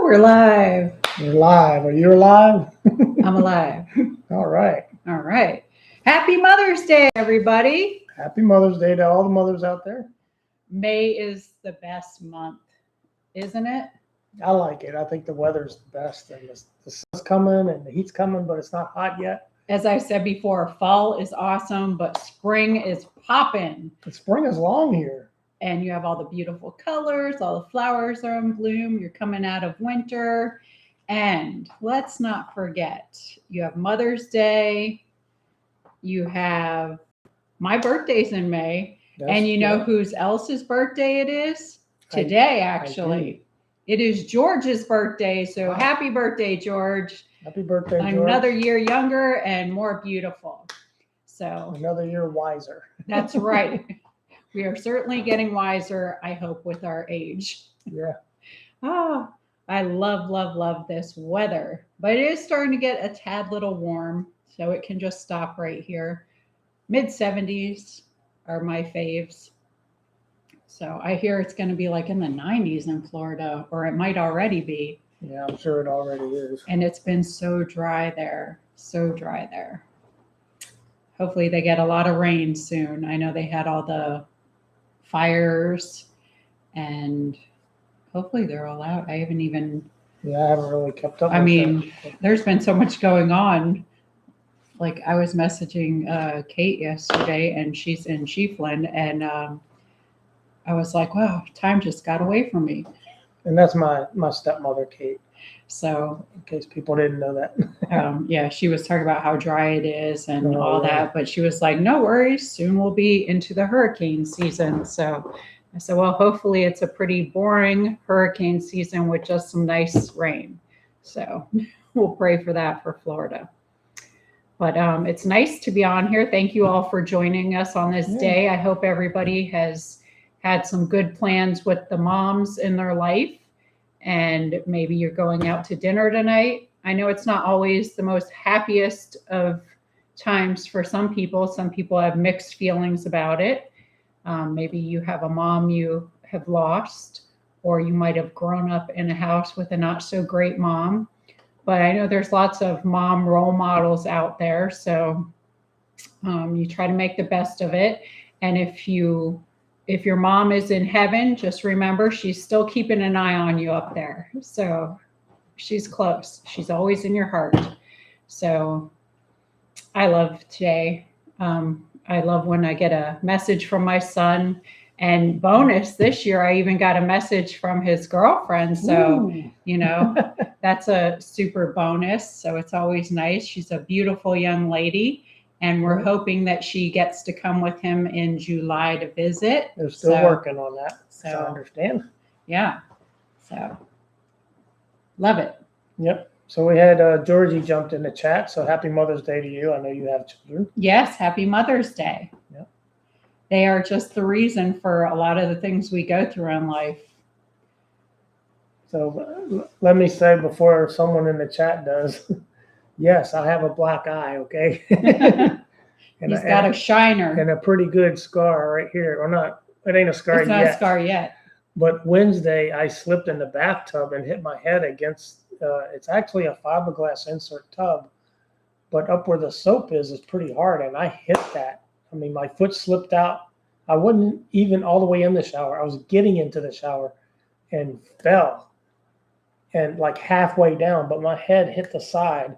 We're live. You're live. Are you alive? I'm alive. All right. All right. Happy Mother's Day, everybody. Happy Mother's Day to all the mothers out there. May is the best month, isn't it? I like it. I think the weather's the best, and the sun's coming and the heat's coming, but it's not hot yet. As I said before, fall is awesome, but spring is popping. The spring is long here. And you have all the beautiful colors, all the flowers are in bloom. You're coming out of winter. And let's not forget, you have Mother's Day. You have my birthday's in May. And you know whose else's birthday it is? Today, actually. It is George's birthday. So happy birthday, George. Happy birthday, George. Another year younger and more beautiful. So another year wiser. That's right. We are certainly getting wiser, I hope, with our age. Yeah. Oh, I love this weather. But it is starting to get a tad little warm, so it can just stop right here. Mid-70s are my faves. So I hear it's going to be like in the 90s in Florida, or it might already be. Yeah, I'm sure it already is. And it's been so dry there. So dry there. Hopefully they get a lot of rain soon. I know they had all the fires, and hopefully they're all out. I haven't even... Yeah, I haven't really kept up. I mean, there's been so much going on. Like, I was messaging Kate yesterday, and she's in Chiefland, and I was like, wow, time just got away from me. And that's my stepmother, Kate. So, in case people didn't know that. Yeah, she was talking about how dry it is and all that, but she was like, no worries, soon we'll be into the hurricane season. So I said, well, hopefully it's a pretty boring hurricane season with just some nice rain. So we'll pray for that for Florida. But it's nice to be on here. Thank you all for joining us on this day. I hope everybody has had some good plans with the moms in their life. And maybe you're going out to dinner tonight. I know it's not always the most happiest of times for some people. Some people have mixed feelings about it. Maybe you have a mom you have lost, or you might have grown up in a house with a not so great mom. But I know there's lots of mom role models out there. So you try to make the best of it. And if your mom is in heaven, just remember she's still keeping an eye on you up there. So she's close. She's always in your heart. So I love today. I love when I get a message from my son. And bonus, this year I even got a message from his girlfriend. So, you know, that's a super bonus. So it's always nice. She's a beautiful young lady. And we're hoping that she gets to come with him in July to visit. They're still working on that. So I understand. Yeah. So love it. Yep. So we had Georgie jumped in the chat. So happy Mother's Day to you. I know you have children. Yes. Happy Mother's Day. Yep. They are just the reason for a lot of the things we go through in life. So let me say before someone in the chat does, yes, I have a black eye, okay? He's got a shiner. And a pretty good scar right here. Or not, it ain't a scar yet. It's not a scar yet. But Wednesday, I slipped in the bathtub and hit my head against, it's actually a fiberglass insert tub. But up where the soap is pretty hard, and I hit that. I mean, my foot slipped out. I wasn't even all the way in the shower. I was getting into the shower and fell. And like halfway down, but my head hit the side.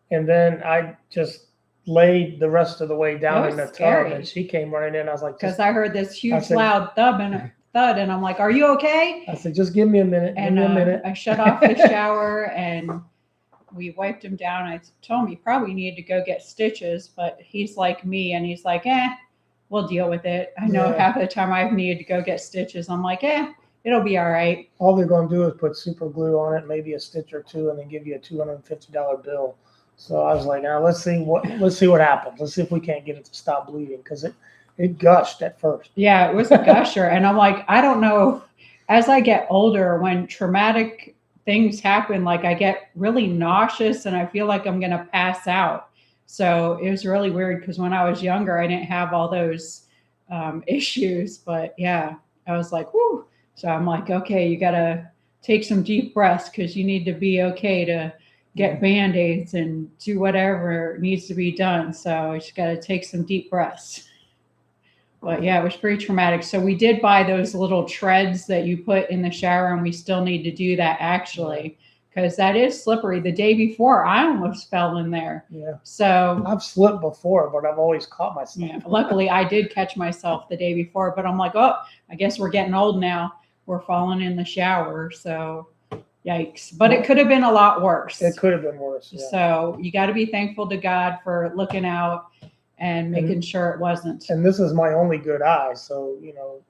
And then I just laid the rest of the way down in the tub, and she came running in. I was like, because I heard this huge loud thud, and I'm like, are you okay? I said, just give me a minute. And give me a minute. I shut off the shower and we wiped him down. I told him he probably needed to go get stitches, but he's like me, and he's like, we'll deal with it. I know half the time I've needed to go get stitches. I'm like, it'll be all right. All they're going to do is put super glue on it, maybe a stitch or two, and then give you a $250 bill. So I was like, now let's see what happens. Let's see if we can't get it to stop bleeding, because it gushed at first. Yeah, it was a gusher. And I'm like, I don't know. As I get older, when traumatic things happen, like I get really nauseous and I feel like I'm going to pass out. So it was really weird, because when I was younger, I didn't have all those issues. But yeah, I was like, whoo. So I'm like, okay, you got to take some deep breaths because you need to be okay to get Band-Aids and do whatever needs to be done. So you just got to take some deep breaths. But yeah, it was pretty traumatic. So we did buy those little treads that you put in the shower, and we still need to do that actually, because that is slippery. The day before, I almost fell in there. Yeah. So I've slipped before, but I've always caught myself. yeah, luckily I did catch myself the day before, but I'm like, oh, I guess we're getting old now. We're falling in the shower. So yikes. But it could have been a lot worse. It could have been worse. Yeah. So you got to be thankful to God for looking out and making sure it wasn't. And this is my only good eye. So,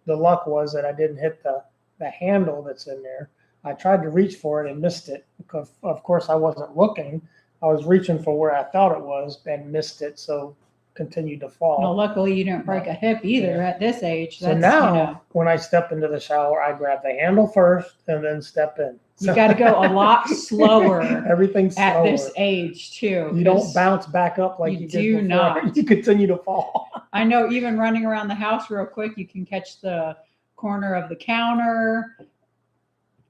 the luck was that I didn't hit the handle that's in there. I tried to reach for it and missed it because, of course, I wasn't looking. I was reaching for where I thought it was and missed it. So continued to fall. Well, luckily you didn't break a hip either at this age. So now when I step into the shower, I grab the handle first and then step in. You got to go a lot slower. Everything's slower at this age too. You don't bounce back up like you did before. Not. You continue to fall. I know, even running around the house real quick, you can catch the corner of the counter.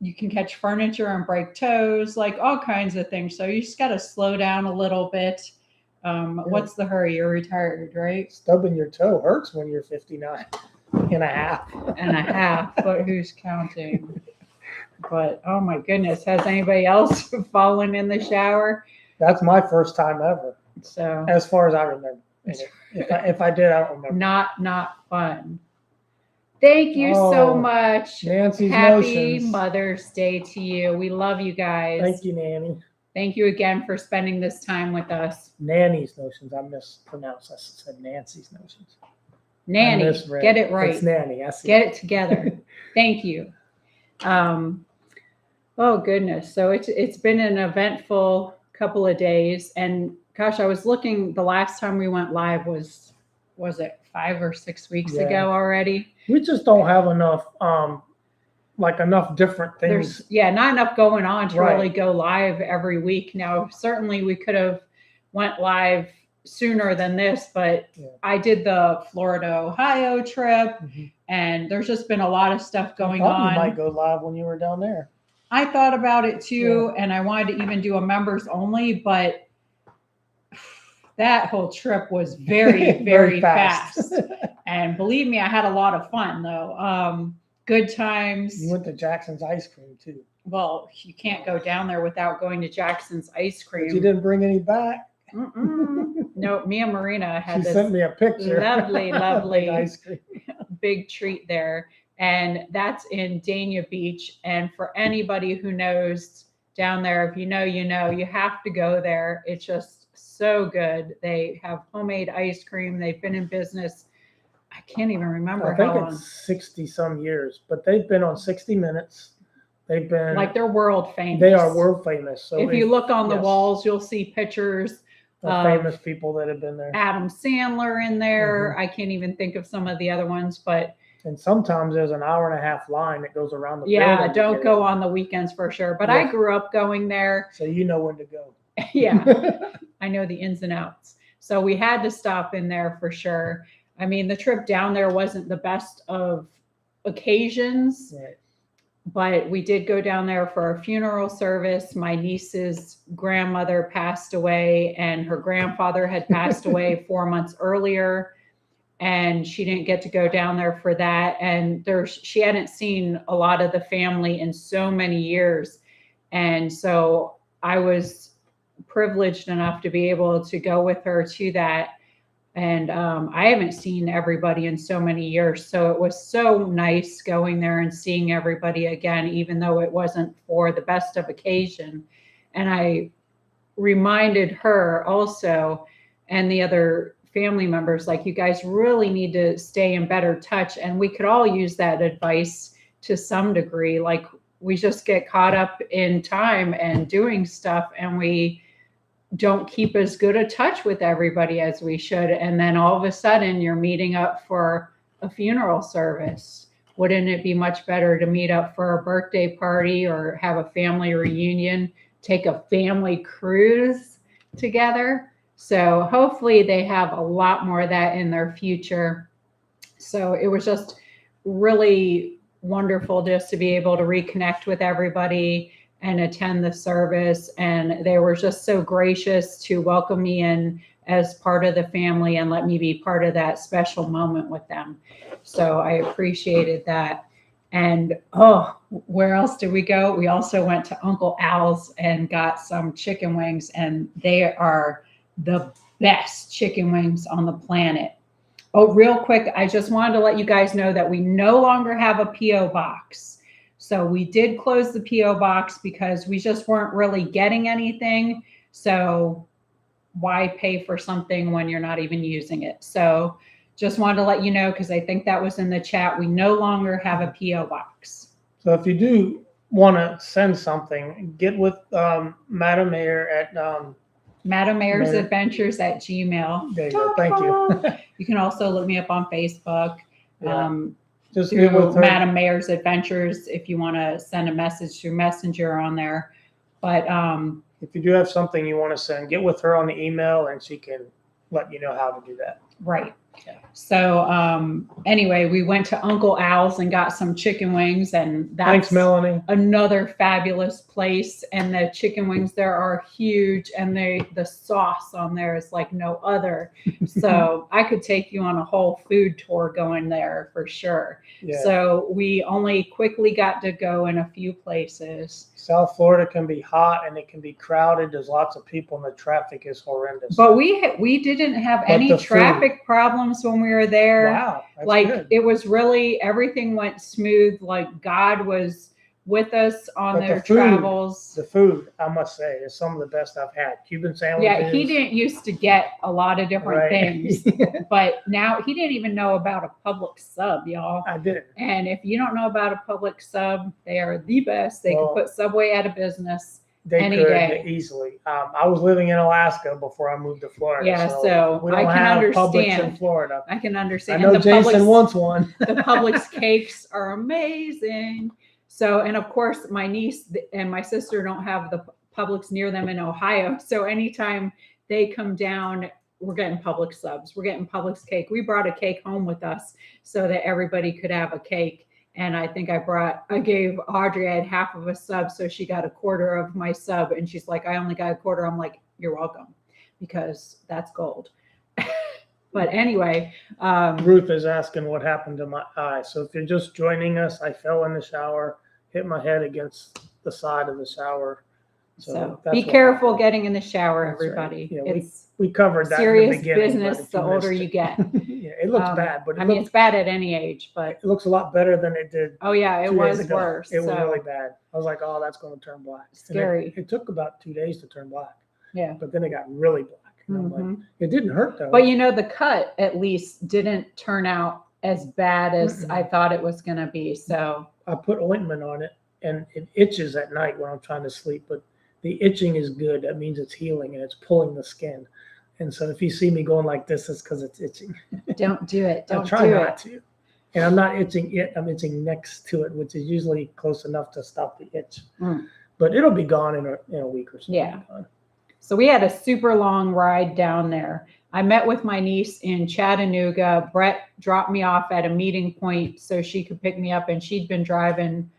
You can catch furniture and break toes, like all kinds of things. So you just got to slow down a little bit. What's the hurry? You're retired, right? Stubbing your toe hurts when you're 59 and a half. But who's counting? But oh my goodness, has anybody else fallen in the shower? That's my first time ever. So as far as I remember, if I did, I don't remember. Not fun. Thank you so much. Nancy's Happy notions. Mother's Day to you. We love you guys. Thank you, Nanny. Thank you again for spending this time with us. Nanny's notions. I mispronounced. I said Nancy's notions. Nanny, get it right. It's Nanny. I see. Get it together. Thank you. Oh goodness. So it's been an eventful couple of days, and gosh, I was looking, the last time we went live was it 5 or 6 weeks ago already? We just don't have enough enough different things. There's not enough going on to really go live every week. Now, certainly we could have went live sooner than this, but I did the Florida, Ohio trip, and there's just been a lot of stuff going on. You might go live when you were down there. I thought about it too, and I wanted to even do a members only, but that whole trip was very, very fast. And believe me, I had a lot of fun though. Good times. You went to Jackson's Ice Cream too. Well, you can't go down there without going to Jackson's Ice Cream. But you didn't bring any back? No, me and Marina had she sent me a picture. Lovely ice cream. Big treat there. And that's in Dania Beach. And for anybody who knows down there, if you know, you have to go there. It's just so good. They have homemade ice cream. They've been in business, I can't even remember how long. It's 60 some years, but they've been on 60 Minutes. They've been they're world famous. They are world famous. So if you look on the walls, you'll see pictures of famous people that have been there. Adam Sandler in there. I can't even think of some of the other ones, but and sometimes there's an hour-and-a-half line that goes around the building. Don't go on the weekends for sure. But I grew up going there. So you know when to go. I know the ins and outs. So we had to stop in there for sure. I mean, the trip down there wasn't the best of occasions, but we did go down there for a funeral service. My niece's grandmother passed away, and her grandfather had passed away 4 months earlier. And she didn't get to go down there for that. And she hadn't seen a lot of the family in so many years. And so I was privileged enough to be able to go with her to that. And I haven't seen everybody in so many years. So it was so nice going there and seeing everybody again, even though it wasn't for the best of occasion. And I reminded her also, and the other family members, like, you guys really need to stay in better touch. And we could all use that advice to some degree. Like, we just get caught up in time and doing stuff, and we don't keep as good a touch with everybody as we should. And then all of a sudden you're meeting up for a funeral service. Wouldn't it be much better to meet up for a birthday party or have a family reunion, take a family cruise together? So hopefully they have a lot more of that in their future. So it was just really wonderful just to be able to reconnect with everybody and attend the service. And they were just so gracious to welcome me in as part of the family and let me be part of that special moment with them. So I appreciated that. And where else did we go? We also went to Uncle Al's and got some chicken wings, and they are the best chicken wings on the planet. Oh, real quick, I just wanted to let you guys know that we no longer have a P.O. box. So we did close the P.O. box because we just weren't really getting anything. So why pay for something when you're not even using it? So just wanted to let you know, because I think that was in the chat. We no longer have a P.O. box. So if you do want to send something, get with Madam Mayor at Madam Mayor's Adventures at Gmail. There you go. Thank you. You can also look me up on Facebook. Yeah. Just Through get with her. Madam Mayor's Adventures if you want to send a message through Messenger on there. But if you do have something you want to send, get with her on the email and she can let you know how to do that. Right. So anyway, we went to Uncle Al's and got some chicken wings, and that's Thanks, Melanie. Another fabulous place. And the chicken wings there are huge, and the sauce on there is like no other. So I could take you on a whole food tour going there for sure. Yeah. So we only quickly got to go in a few places. South Florida can be hot and it can be crowded. There's lots of people and the traffic is horrendous. But we didn't have any traffic problems when we were there. Wow. That's like good. It was really, everything went smooth. Like God was with us on their travels. The food, I must say, is some of the best I've had. Cuban sandwiches. Yeah, he didn't used to get a lot of different things, but now he didn't even know about a public sub, y'all. I did. And if you don't know about a public sub, they are the best. They could put Subway out of business. They any could day. Easily. I was living in Alaska before I moved to Florida. Yeah, so we don't I can have understand. Publix in Florida. I can understand. I know Jason wants one. The Publix cakes are amazing. So, and of course, my niece and my sister don't have the Publix near them in Ohio. So anytime they come down, we're getting Publix subs. We're getting Publix cake. We brought a cake home with us so that everybody could have a cake. And I think I gave Audrey, I had half of a sub, so she got a quarter of my sub. And she's like, I only got a quarter. I'm like, you're welcome, because that's gold. But anyway. Ruth is asking what happened to my eye. So if you're just joining us, I fell in the shower, hit my head against the side of the shower. So be careful getting in the shower, everybody. Right. Yeah, it's we covered that serious in the beginning, business the older you get. Yeah, it looks bad, but it's bad at any age, but it looks a lot better than it did. Oh yeah, it was worse. It was really bad. I was like, oh, that's going to turn black. Scary. It took about 2 days to turn black. Yeah. But then it got really black. And I'm like, it didn't hurt though. But the cut at least didn't turn out as bad as I thought it was going to be. So I put ointment on it, and it itches at night when I'm trying to sleep, but the itching is good. That means it's healing and it's pulling the skin. And so if you see me going like this, it's because it's itching. Don't do it. Don't try not to. And I'm not itching it. I'm itching next to it, which is usually close enough to stop the itch. But it'll be gone in a week or so. Yeah. So we had a super long ride down there. I met with my niece in Chattanooga. Brett dropped me off at a meeting point so she could pick me up, and she'd been driving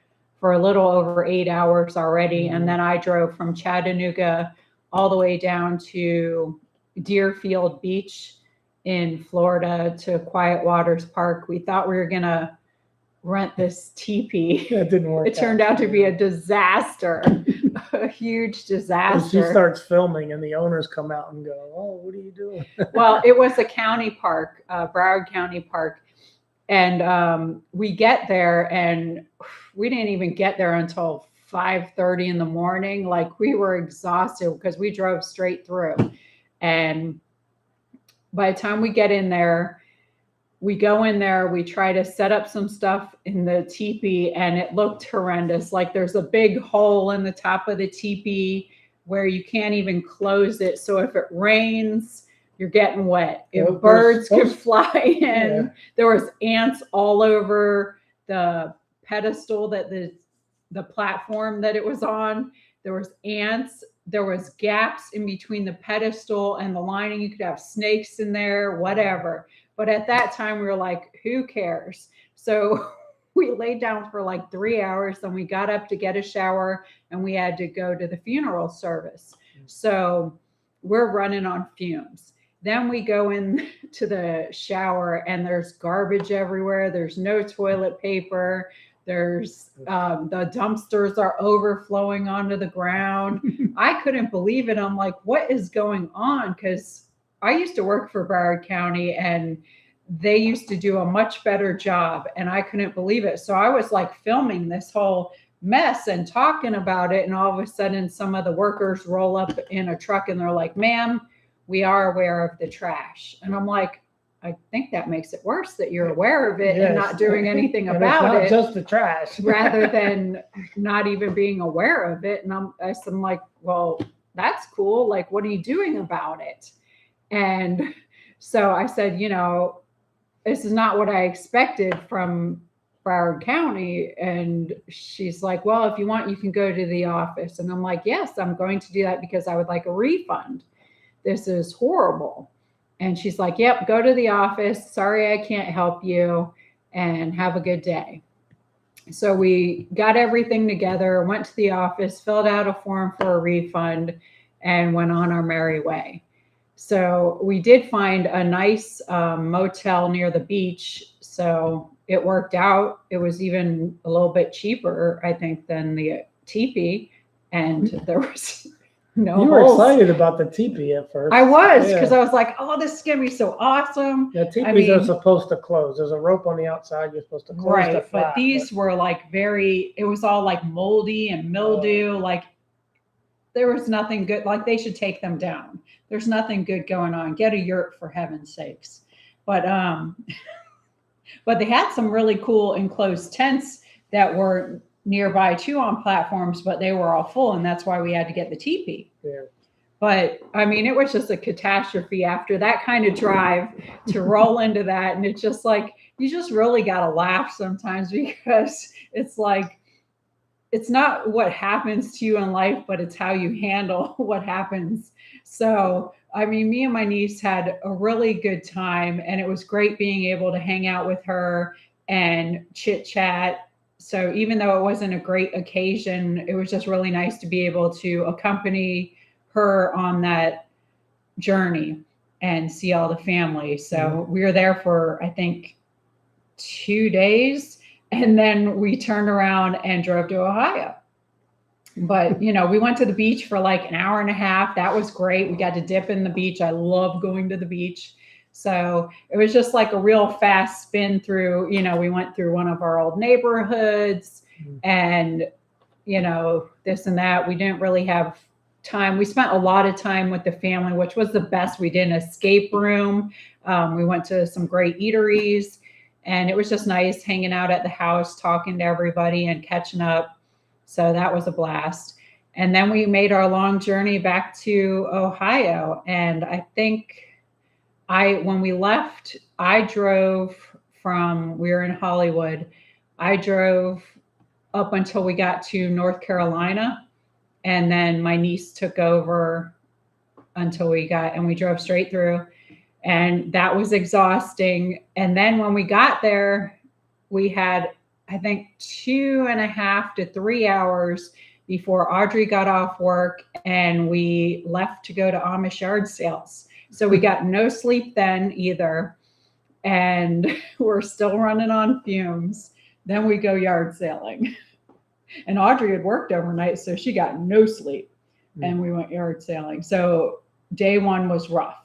for a little over 8 hours already. And then I drove from Chattanooga all the way down to Deerfield Beach in Florida to Quiet Waters Park. We thought we were going to rent this teepee. It didn't work. It turned out to be a disaster, a huge disaster. And she starts filming and the owners come out and go, oh, what are you doing? Well, it was a county park, Broward County Park. And we get there, and we didn't even get there until 5:30 in the morning. Like, we were exhausted because we drove straight through. And by the time we get in there, we go in there, we try to set up some stuff in the teepee, and it looked horrendous. Like, there's a big hole in the top of the teepee where you can't even close it. So if it rains, you're getting wet. If birds could fly in, there was ants all over the pedestal that the platform that it was on. There was ants. There was gaps in between the pedestal and the lining. You could have snakes in there, whatever. But at that time, we were like, who cares? So we laid down for like 3 hours. Then we got up to get a shower and we had to go to the funeral service. So we're running on fumes. Then we go in to the shower and there's garbage everywhere. There's no toilet paper. There's the dumpsters are overflowing onto the ground. I couldn't believe it. I'm like, what is going on? Because I used to work for Broward County and they used to do a much better job and I couldn't believe it. So I was like filming this whole mess and talking about it. And all of a sudden some of the workers roll up in a truck and they're like, ma'am, we are aware of the trash. And I'm like, I think that makes it worse that you're aware of it and not doing anything about it. It's not just the trash. Rather than not even being aware of it. And I'm like, well, that's cool. Like, what are you doing about it? And so I said, you know, this is not what I expected from Broward County. And she's like, well, if you want, you can go to the office. And I'm like, yes, I'm going to do that because I would like a refund. This is horrible. And she's like, yep, go to the office. Sorry, I can't help you, and have a good day. So we got everything together, went to the office, filled out a form for a refund, and went on our merry way. So we did find a nice motel near the beach. So it worked out. It was even a little bit cheaper, I think, than the teepee. And there was no You were holes. excited about the teepee at first. I was, because I was like, oh, this is going to be so awesome. The teepees are supposed to close. There's a rope on the outside. You're supposed to close the flap. But these were like it was all like moldy and mildew. Like there was nothing good. Like they should take them down. There's nothing good going on. Get a yurt for heaven's sakes. But they had some really cool enclosed tents that were nearby too on platforms, but they were all full, and that's why we had to get the teepee. Yeah. But I mean, it was just a catastrophe after that kind of drive to roll into that. And it's just like, you just really got to laugh sometimes, because it's like, it's not what happens to you in life, but it's how you handle what happens. So, I mean, me and my niece had a really good time, and it was great being able to hang out with her and chit chat. So even though it wasn't a great occasion, it was just really nice to be able to accompany her on that journey and see all the family. So we were there for, I think, 2 days, and then we turned around and drove to Ohio. But, you know, we went to the beach for like an hour and a half. That was great. We got to dip in the beach. I love going to the beach. So it was just like a real fast spin through, you know, we went through one of our old neighborhoods and, you know, this and that. We didn't really have time. We spent a lot of time with the family, which was the best. We did an escape room. We went to some great eateries, and it was just nice hanging out at the house, talking to everybody and catching up. So that was a blast. And then we made our long journey back to Ohio. And I think when we left, I drove we were in Hollywood. I drove up until we got to North Carolina. And then my niece took over until we drove straight through. And that was exhausting. And then when we got there, we had, I think, 2.5 to 3 hours before Audrey got off work, and we left to go to Amish yard sales. So we got no sleep then either. And we're still running on fumes. Then we go yard sailing. And Audrey had worked overnight, so she got no sleep. And we went yard sailing. So day one was rough.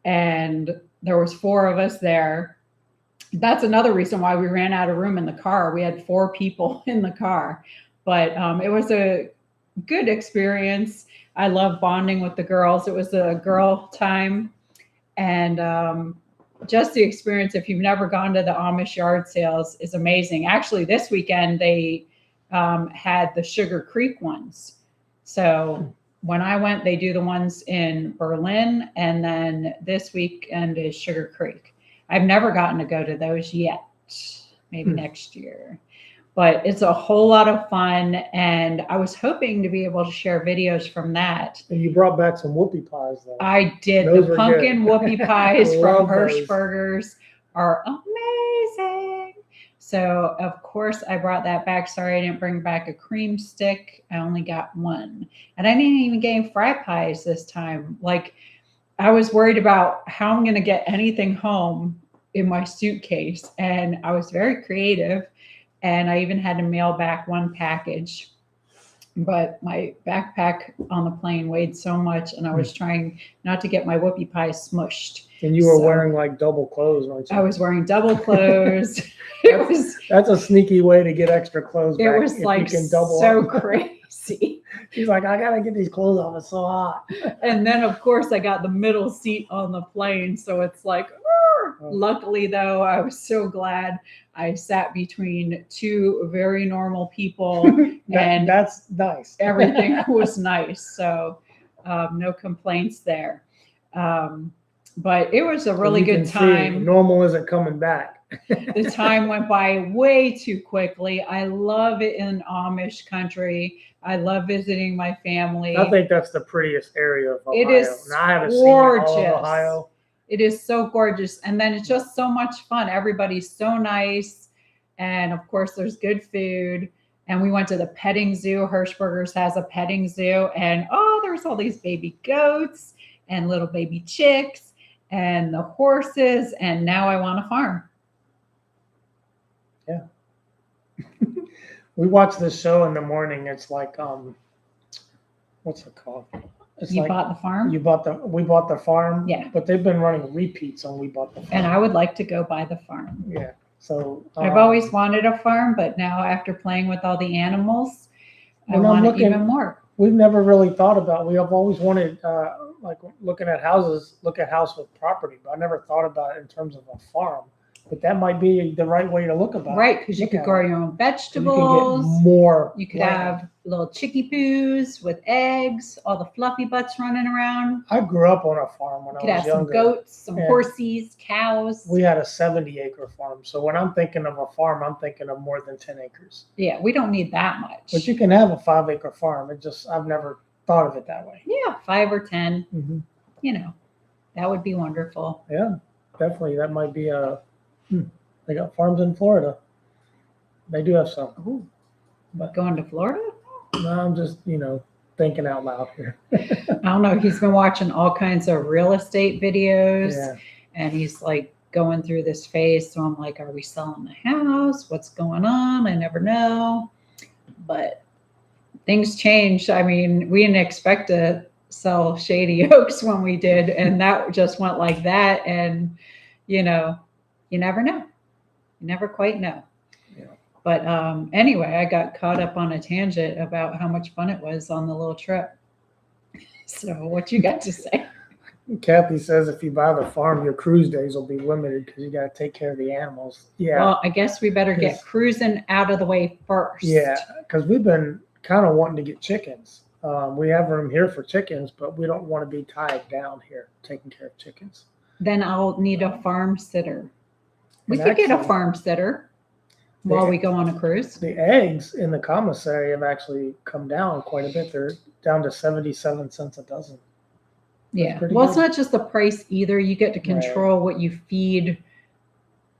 And there was 4 of us there. That's another reason why we ran out of room in the car. We had 4 people in the car. But it was a good experience. I love bonding with the girls. It was a girl time. And just the experience, if you've never gone to the Amish yard sales, is amazing. Actually, this weekend, they had the Sugar Creek ones. So when I went, they do the ones in Berlin. And then this weekend is Sugar Creek. I've never gotten to go to those yet. Maybe next year. But it's a whole lot of fun, and I was hoping to be able to share videos from that. And you brought back some whoopie pies, though. I did. The pumpkin whoopie pies from Hirschberger's are amazing. So of course I brought that back. Sorry, I didn't bring back a cream stick. I only got one. And I didn't even get fry pies this time. Like I was worried about how I'm going to get anything home in my suitcase. And I was very creative. And I even had to mail back one package. But my backpack on the plane weighed so much, and I was trying not to get my whoopie pie smushed. And you were wearing like double clothes, weren't you? I was wearing double clothes. It was That's a sneaky way to get extra clothes back. It was like so crazy. She's like, I gotta get these clothes off. It's so hot. And then of course I got the middle seat on the plane, so it's like, luckily though, I was so glad I sat between two very normal people, and that's nice. Everything was nice, so no complaints there. But it was a really good time. Normal isn't coming back. The time went by way too quickly. I love it in Amish country. I love visiting my family. I think that's the prettiest area of Ohio. It is I haven't gorgeous. seen all of Ohio. It is so gorgeous. And then it's just so much fun. Everybody's so nice. And of course, there's good food. And we went to the petting zoo. Hirschberger's has a petting zoo. And there's all these baby goats and little baby chicks and the horses. And now I want a farm. Yeah. We watch this show in the morning. It's like, what's it called? It's you bought the farm? We bought the farm. Yeah. But they've been running repeats on We Bought the Farm. And I would like to go buy the farm. Yeah. So I've always wanted a farm, but now after playing with all the animals, I want it even more. We've never really thought about, we have always wanted, like looking at houses, look at house with property, but I never thought about it in terms of a farm. But that might be the right way to look about it. Right, because you could grow your own vegetables. You could get more. You could have little chickie poos with eggs, all the fluffy butts running around. I grew up on a farm when I was younger. You could have some goats, some horses, cows. We had a 70-acre farm. So when I'm thinking of a farm, I'm thinking of more than 10 acres. Yeah, we don't need that much. But you can have a 5-acre farm. I've never thought of it that way. Yeah, 5 or 10. Mm-hmm. You know, that would be wonderful. Yeah, definitely. That might be they got farms in Florida. They do have some. Ooh. But going to Florida? No, I'm just, thinking out loud here. I don't know. He's been watching all kinds of real estate videos, and he's like going through this phase. So I'm like, are we selling the house? What's going on? I never know. But things changed. I mean, we didn't expect to sell Shady Oaks when we did, and that just went like that. And, you never know. You never quite know. Yeah. But anyway, I got caught up on a tangent about how much fun it was on the little trip. So what you got to say? Kathy says if you buy the farm, your cruise days will be limited because you got to take care of the animals. Yeah. Well, I guess we better get cruising out of the way first. Yeah, because we've been kind of wanting to get chickens. We have room here for chickens, but we don't want to be tied down here taking care of chickens. Then I'll need a farm sitter. We could get a farm sitter while we go on a cruise. The eggs in the commissary have actually come down quite a bit. They're down to 77 cents a dozen. Yeah. Well, it's not just the price either. You get to control what you feed.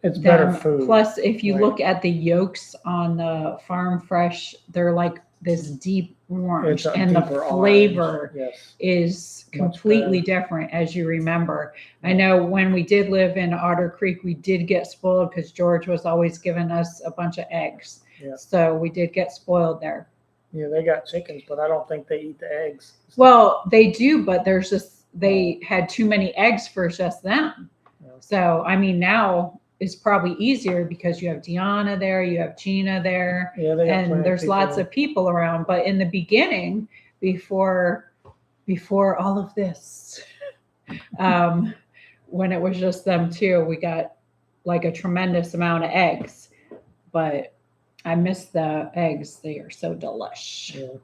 It's better food. Plus, if you look at the yolks on the Farm Fresh, they're like this deep orange, and the flavor is completely different, as you remember. I know when we did live in Otter Creek, we did get spoiled because George was always giving us a bunch of eggs. Yeah. So we did get spoiled there. Yeah, they got chickens, but I don't think they eat the eggs. Well, they do, but they had too many eggs for just them. Yeah. So, I mean, now it's probably easier because you have Deanna there, you have Gina there, and there's lots of people around. But in the beginning, before all of this, when it was just them two, we got like a tremendous amount of eggs. But I miss the eggs. They are so delish. Yeah.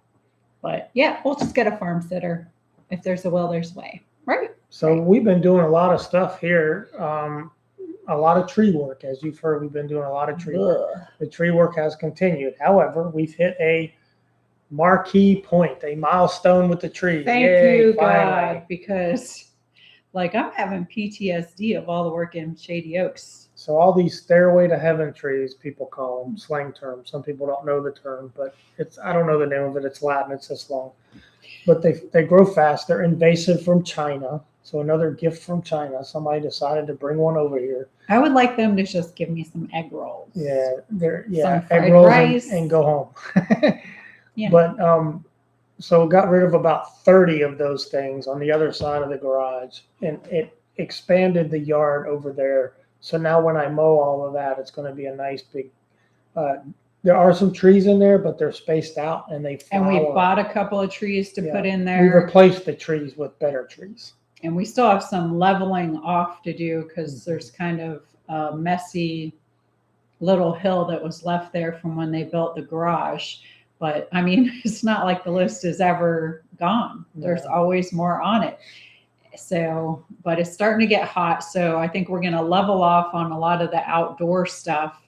But yeah, we'll just get a farm sitter. If there's a will, there's a way. Right. So we've been doing a lot of stuff here. A lot of tree work. As you've heard, we've been doing a lot of tree work. The tree work has continued. However, we've hit a marquee point, a milestone with the tree. Thank you, God, because Like I'm having PTSD of all the work in Shady Oaks. So all these stairway to heaven trees, people call them, slang terms. Some people don't know the term, but I don't know the name of it. It's Latin. It's this long. But they grow fast. They're invasive from China. So another gift from China. Somebody decided to bring one over here. I would like them to just give me some egg rolls. Yeah, Some egg fried rolls rice. and go home. Yeah. But so got rid of about 30 of those things on the other side of the garage, and it expanded the yard over there. So now when I mow all of that, it's going to be a nice big. There are some trees in there, but they're spaced out and they flower. And we bought a couple of trees to put in We there. replaced the trees with better trees. And we still have some leveling off to do because there's kind of a messy little hill that was left there from when they built the garage. But I mean, it's not like the list is ever gone. There's always more on it. So, but it's starting to get hot. So I think we're going to level off on a lot of the outdoor stuff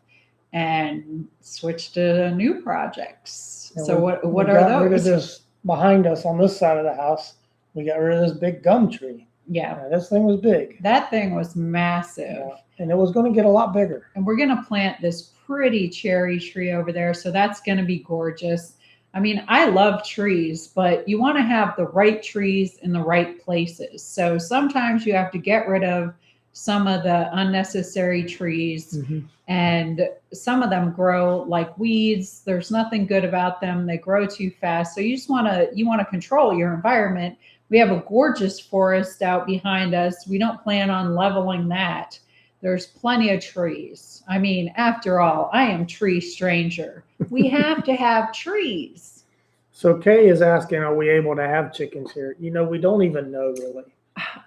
and switch to new projects. And so what we are got rid of those? this behind us on this side of the house. We got rid of this big gum tree. Yeah, This thing was big. that thing was massive. And it was going to get a lot bigger. And we're going to plant this pretty cherry tree over there. So that's going to be gorgeous. I mean, I love trees, but you want to have the right trees in the right places. So sometimes you have to get rid of some of the unnecessary trees, and some of them grow like weeds. There's nothing good about them. They grow too fast. So you want to control your environment. We have a gorgeous forest out behind us. We don't plan on leveling that. There's plenty of trees. I mean, after all, I am tree stranger. We have to have trees. So Kay is asking, are we able to have chickens here? We don't even know really.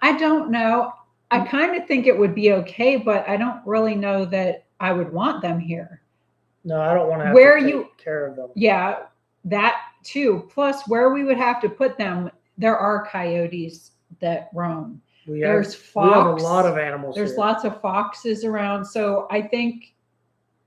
I don't know. I kind of think it would be okay, but I don't really know that I would want them here. No, I don't want to have Where to take you- care of them. Yeah, that too. Plus, where we would have to put them, there are coyotes that roam. There's fox. We have a lot of animals There's here. lots of foxes around. So I think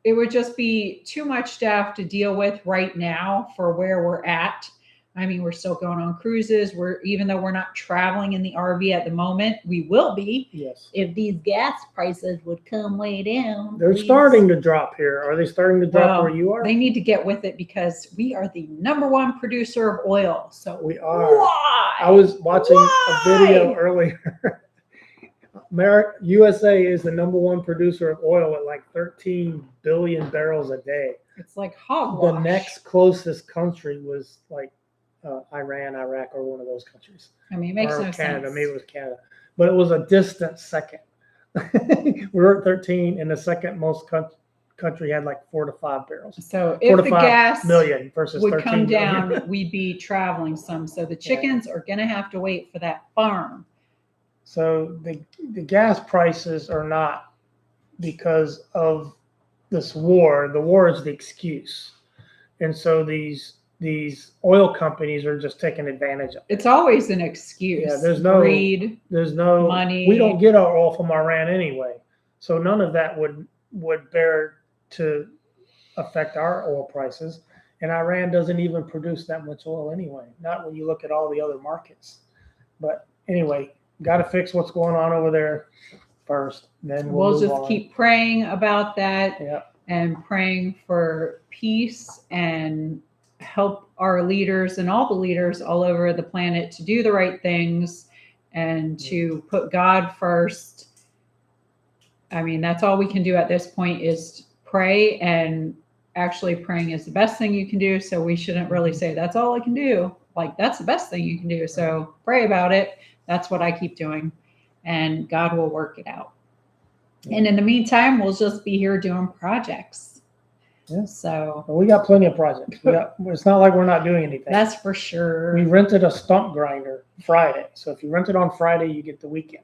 it would just be too much staff to deal with right now for where we're at. I mean, we're still going on cruises. Even though we're not traveling in the RV at the moment, we will be. Yes. If these gas prices would come way down. They're please. starting to drop here. Are they starting to drop Well, where you are? They need to get with it because we are the #1 producer of oil. So We are. why? I was watching a video Why? earlier. USA is the #1 producer of oil at like 13 billion barrels a day. It's like hogwash. The next closest country was like Iran, Iraq, or one of those countries. I mean, it makes or no Canada. sense. Maybe it was Canada, but it was a distant second. We're at 13, and the second most country had like 4 to 5 barrels. So 4 if to the 5 gas million versus would 13 come million. down, we'd be traveling some. So the chickens are going to have to wait for that farm. So the gas prices are not because of this war. The war is the excuse, and so these oil companies are just taking advantage of it. It's always an excuse. Yeah, there's no greed. There's no money. We don't get our oil from Iran anyway, so none of that would bear to affect our oil prices. And Iran doesn't even produce that much oil anyway. Not when you look at all the other markets. But anyway, got to fix what's going on over there first. Then We'll move just on. keep praying about that. Yeah. And praying for peace and help our leaders and all the leaders all over the planet to do the right things and to put God first. I mean, that's all we can do at this point is pray, and actually praying is the best thing you can do. So we shouldn't really say that's all I can do. Like, that's the best thing you can do. So pray about it. That's what I keep doing, and God will work it out. And in the meantime, we'll just be here doing projects. Yeah. So But we got plenty of projects. It's not like we're not doing anything. that's for sure. We rented a stump grinder Friday. So if you rent it on Friday, you get the weekend.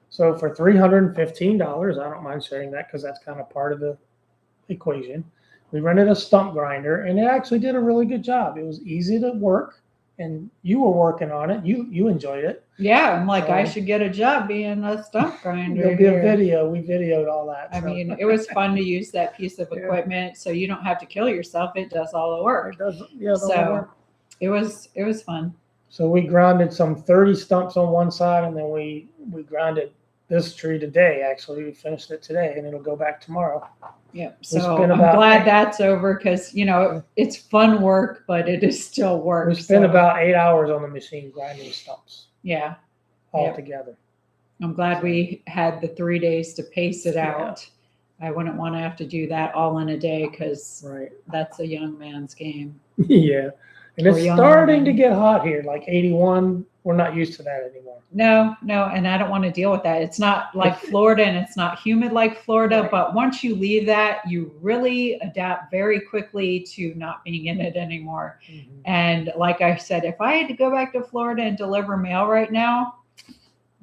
So for $315, I don't mind sharing that because that's kind of part of the equation. We rented a stump grinder, and it actually did a really good job. It was easy to work, and you were working on it. You enjoyed it. Yeah, I'm like, I So- should get a job being a stump grinder. There'll be a here. video. We videoed all that. I so. mean, it was fun to use that piece of Yeah. equipment, so you don't have to kill yourself. It does all the work. It does, yeah, the So work. it was fun. So we grounded some 30 stumps on one side, and then we grounded this tree today. Actually, we finished it today, and it'll go back tomorrow. Yep. We So spent I'm about glad that's over because, it's fun work, but it is still work. We spent so, about 8 hours on the machine grinding stumps yeah, all Yep. together. I'm glad we had the 3 days to pace it Yeah. out. I wouldn't want to have to do that all in a day because Right. that's a young man's game. Yeah. And Or it's young starting to woman. get hot here, like 81. We're not used to that anymore. No, and I don't want to deal with that. It's not like Florida and it's not humid like Florida, Right. but once you leave that, you really adapt very quickly to not being in it anymore. Mhm. And like I said, if I had to go back to Florida and deliver mail right now,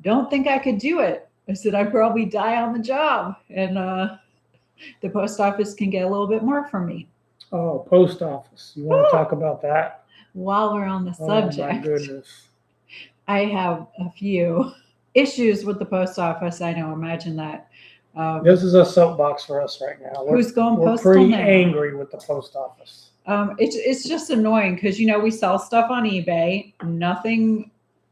don't think I could do it. I said I'd probably die on the job, and the post office can get a little bit more from me. Oh, post office. You want to talk about that? While we're on the Oh, my subject, goodness. I have a few issues with the post office. I know, imagine that. This is a soapbox for us right now. Who's going We're postal pretty now? angry with the post office. It's just annoying because we sell stuff on eBay, nothing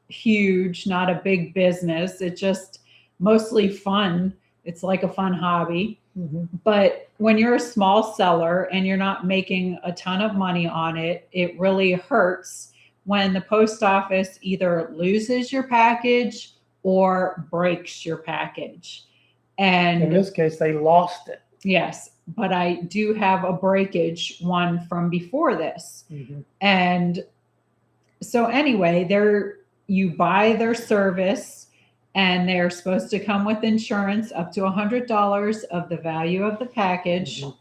huge, not a big business. It's just mostly fun. It's like a fun hobby. Mhm. But when you're a small seller and you're not making a ton of money on it, it really hurts when the post office either loses your package or breaks your package. And In this case, they lost it. yes, but I do have a breakage one from before this. Mhm. And so anyway, you buy their service and they're supposed to come with insurance up to $100 of the value of the package. Mhm.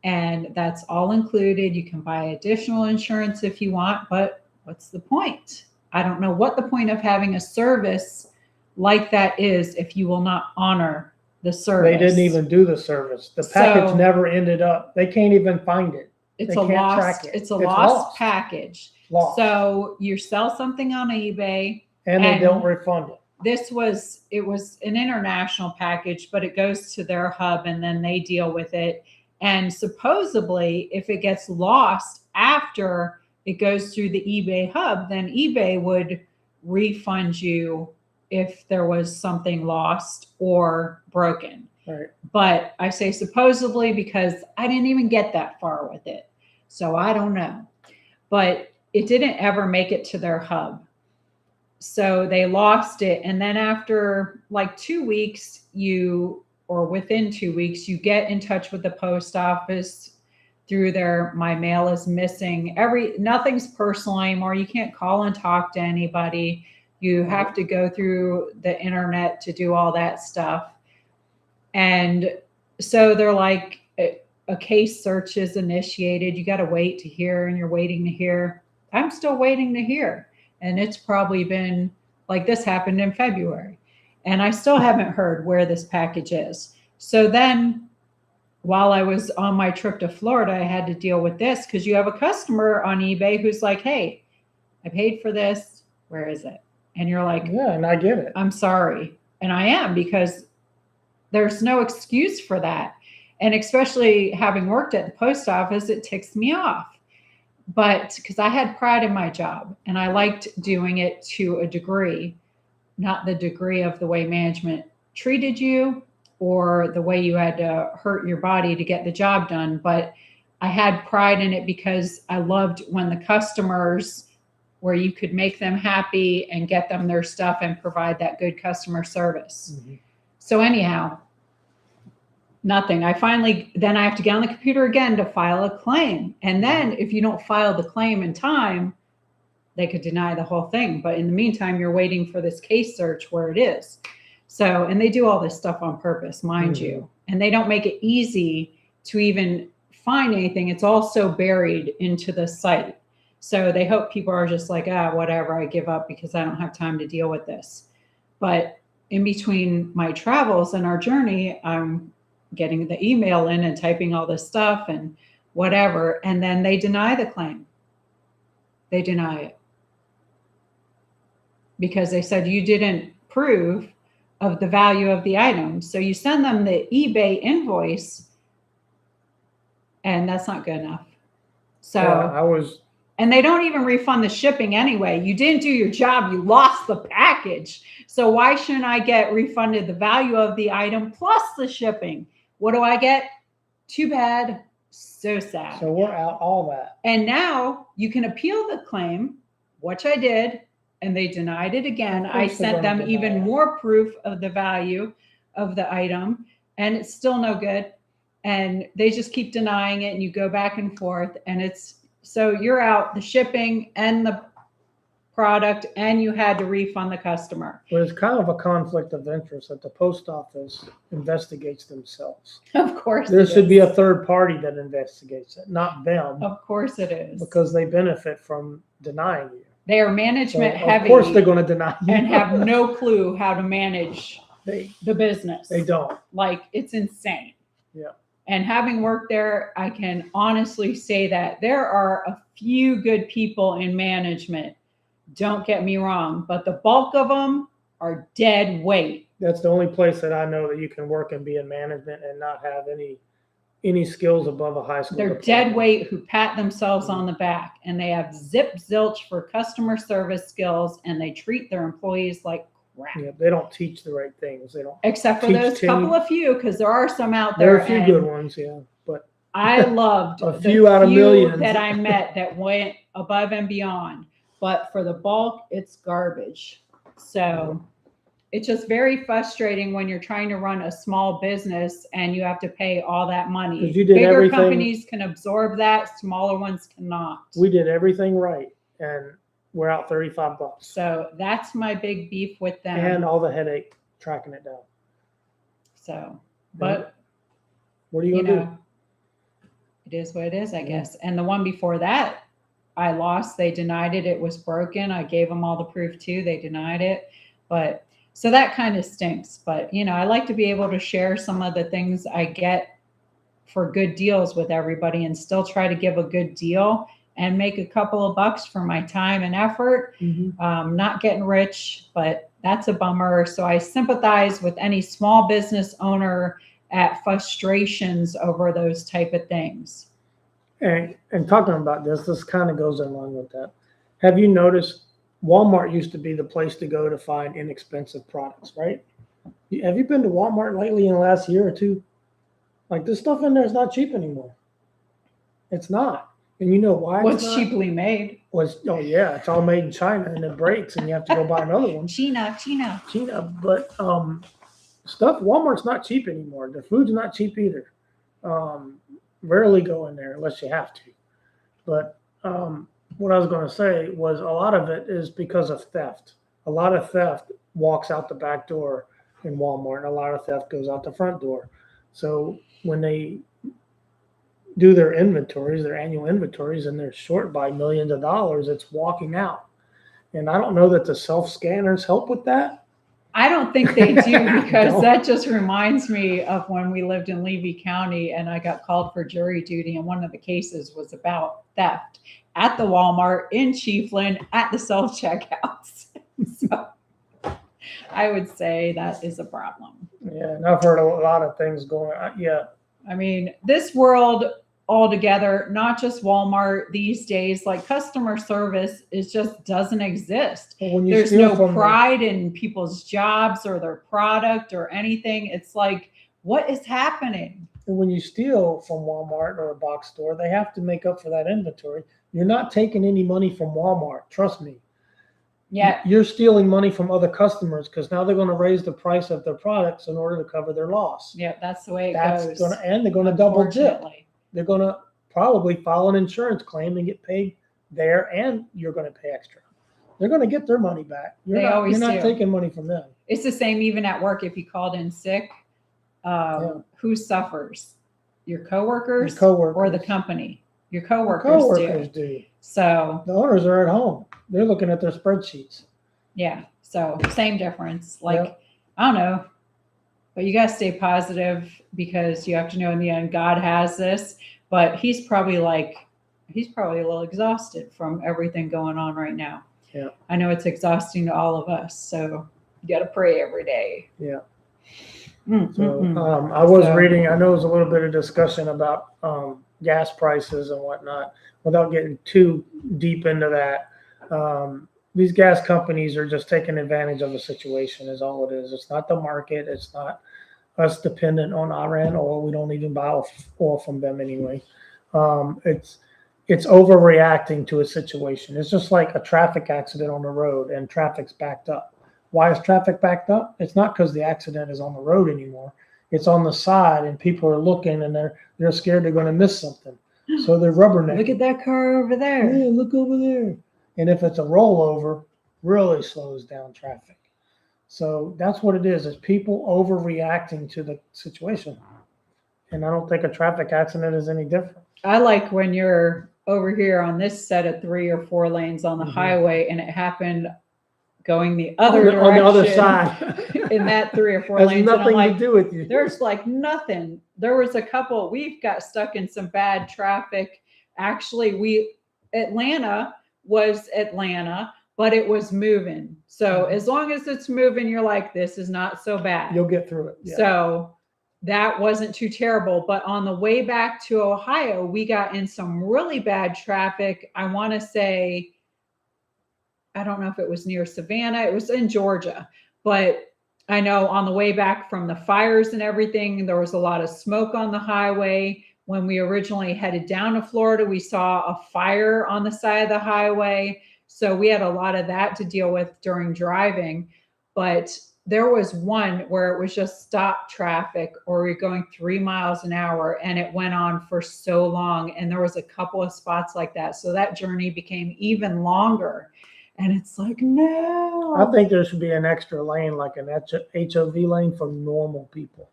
And that's all included. You can buy additional insurance if you want, but what's the point? I don't know what the point of having a service like that is if you will not honor the service. They didn't even do the service. The package never ended up. They can't even find it. It's They a can't lost. track it. It's a It's lost lost. package. Lost. So you sell something on eBay, and they don't refund it. it was an international package, but it goes to their hub and then they deal with it. And supposedly, if it gets lost after it goes through the eBay hub, then eBay would refund you if there was something lost or broken. Right. But I say supposedly because I didn't even get that far with it. So I don't know. But it didn't ever make it to their hub. So they lost it. And then after like 2 weeks, within 2 weeks, you get in touch with the post office through their my mail is missing. Nothing's personal anymore. You can't call and talk to anybody. You have to go through the internet to do all that stuff. And so they're like, a case search is initiated. You got to wait to hear, and you're waiting to hear. I'm still waiting to hear. And it's probably been like this happened in February. And I still haven't heard where this package is. So then while I was on my trip to Florida, I had to deal with this because you have a customer on eBay who's like, hey, I paid for this. Where is it? And you're like, yeah, and I get it. I'm sorry. And I am, because there's no excuse for that. And especially having worked at the post office, it ticks me off. But because I had pride in my job and I liked doing it to a degree, not the degree of the way management treated you or the way you had to hurt your body to get the job done. But I had pride in it because I loved when the customers, where you could make them happy and get them their stuff and provide that good customer service. Mm-hmm. So anyhow, nothing. Then I have to get on the computer again to file a claim. And then if you don't file the claim in time, they could deny the whole thing. But in the meantime, you're waiting for this case search where it is. So, and they do all this stuff on purpose, mind you. And they don't make it easy to even find anything. It's all so buried into the site. So they hope people are just like, whatever, I give up because I don't have time to deal with this. But in between my travels and our journey, I'm getting the email in and typing all this stuff and whatever. And then they deny the claim. They deny it. Because they said you didn't prove of the value of the item. So you send them the eBay invoice and that's not good enough. So yeah, And they don't even refund the shipping anyway. You didn't do your job. You lost the package. So why shouldn't I get refunded the value of the item plus the shipping? What do I get? Too bad. So sad. So we're out all that. And now you can appeal the claim, which I did, and they denied it again. I sent them even more proof of the value of the item, and it's still no good. And they just keep denying it, and you go back and forth, and it's so you're out the shipping and the product, and you had to refund the customer. But it's kind of a conflict of interest that the post office investigates themselves. Of course, there should be a third party that investigates it, not them. Of course, it is because they benefit from denying you. They are management heavy. Of course, they're going to deny you and have no clue how to manage the business. They don't. Like, it's insane. Yeah. And having worked there, I can honestly say that there are a few good people in management. Don't get me wrong, but the bulk of them are dead weight. That's the only place that I know that you can work and be in management and not have any skills above a high school. They're dead weight who pat themselves on the back, and they have zip zilch for customer service skills, and they treat their employees like crap. Yeah, they don't teach the right things. They don't. Except for those couple of few, because there are some out there. There are a few good ones, yeah. But I loved a few out of millions that I met that went above and beyond. But for the bulk, it's garbage. So it's just very frustrating when you're trying to run a small business and you have to pay all that money. Bigger companies can absorb that, smaller ones cannot. We did everything right, and we're out $35. So that's my big beef with them. And all the headache tracking it down. So, but what are you gonna do? It is what it is, I guess. And the one before that, I lost. They denied it. It was broken. I gave them all the proof too. They denied it. But so that kind of stinks. But, I like to be able to share some of the things I get for good deals with everybody and still try to give a good deal and make a couple of bucks for my time and effort. Not getting rich, but that's a bummer. So I sympathize with any small business owner at frustrations over those type of things. And talking about this kind of goes in line with that. Have you noticed Walmart used to be the place to go to find inexpensive products, right? Have you been to Walmart lately in the last year or two? Like, this stuff in there is not cheap anymore. It's not. And you know why? What's cheaply made? Oh yeah, it's all made in China and it breaks and you have to go buy another one. China. But Walmart's not cheap anymore. The food's not cheap either. Rarely go in there unless you have to. But what I was going to say was a lot of it is because of theft. A lot of theft walks out the back door in Walmart, and a lot of theft goes out the front door. So when they do their inventories, their annual inventories, and they're short by millions of dollars, it's walking out. And I don't know that the self-scanners help with that. I don't think they do, because that just reminds me of when we lived in Levy County and I got called for jury duty, and one of the cases was about theft at the Walmart in Chiefland at the self-checkouts. So I would say that is a problem. Yeah, and I've heard a lot of things going on. Yeah. I mean, this world altogether, not just Walmart these days, like customer service just doesn't exist. There's no pride in people's jobs or their product or anything. It's like, what is happening? And when you steal from Walmart or a box store, they have to make up for that inventory. You're not taking any money from Walmart. Trust me. Yeah. You're stealing money from other customers because now they're going to raise the price of their products in order to cover their loss. Yeah, that's the way it goes. And they're going to double dip. They're going to probably file an insurance claim and get paid there, and you're going to pay extra. They're going to get their money back. You're not taking money from them. It's the same even at work. If you called in sick, who suffers? Your coworkers, or the company? Your coworkers do. So the owners are at home. They're looking at their spreadsheets. Yeah. So same difference. Like, I don't know, but you got to stay positive, because you have to know in the end, God has this, but he's probably a little exhausted from everything going on right now. Yeah. I know it's exhausting to all of us. So you got to pray every day. Yeah. I was reading, I know it was a little bit of discussion about gas prices and whatnot, without getting too deep into that. These gas companies are just taking advantage of the situation is all it is. It's not the market. It's not us dependent on Iran oil. We don't even buy oil from them anyway. It's overreacting to a situation. It's just like a traffic accident on the road and traffic's backed up. Why is traffic backed up? It's not because the accident is on the road anymore. It's on the side and people are looking and they're scared they're going to miss something. So they're rubbernecking. Look at that car over there. Yeah, look over there. And if it's a rollover, really slows down traffic. So that's what it is. It's people overreacting to the situation. And I don't think a traffic accident is any different. I like when you're over here on this set of 3 or 4 lanes on the highway and it happened going the other direction. On the other side. In that 3 or 4 Has lanes. nothing like, to do with you. There's like nothing. There was a couple, we've got stuck in some bad traffic. Actually, Atlanta was Atlanta, but it was moving. So as long as it's moving, you're like, this is not so bad. You'll get through it. Yeah. So that wasn't too terrible. But on the way back to Ohio, we got in some really bad traffic. I want to say, I don't know if it was near Savannah. It was in Georgia. But I know on the way back from the fires and everything, there was a lot of smoke on the highway. When we originally headed down to Florida, we saw a fire on the side of the highway. So we had a lot of that to deal with during driving. But there was one where it was just stop traffic or we're going 3 miles an hour and it went on for so long. And there was a couple of spots like that. So that journey became even longer. And it's like, no. I think there should be an extra lane, like an HOV lane for normal people.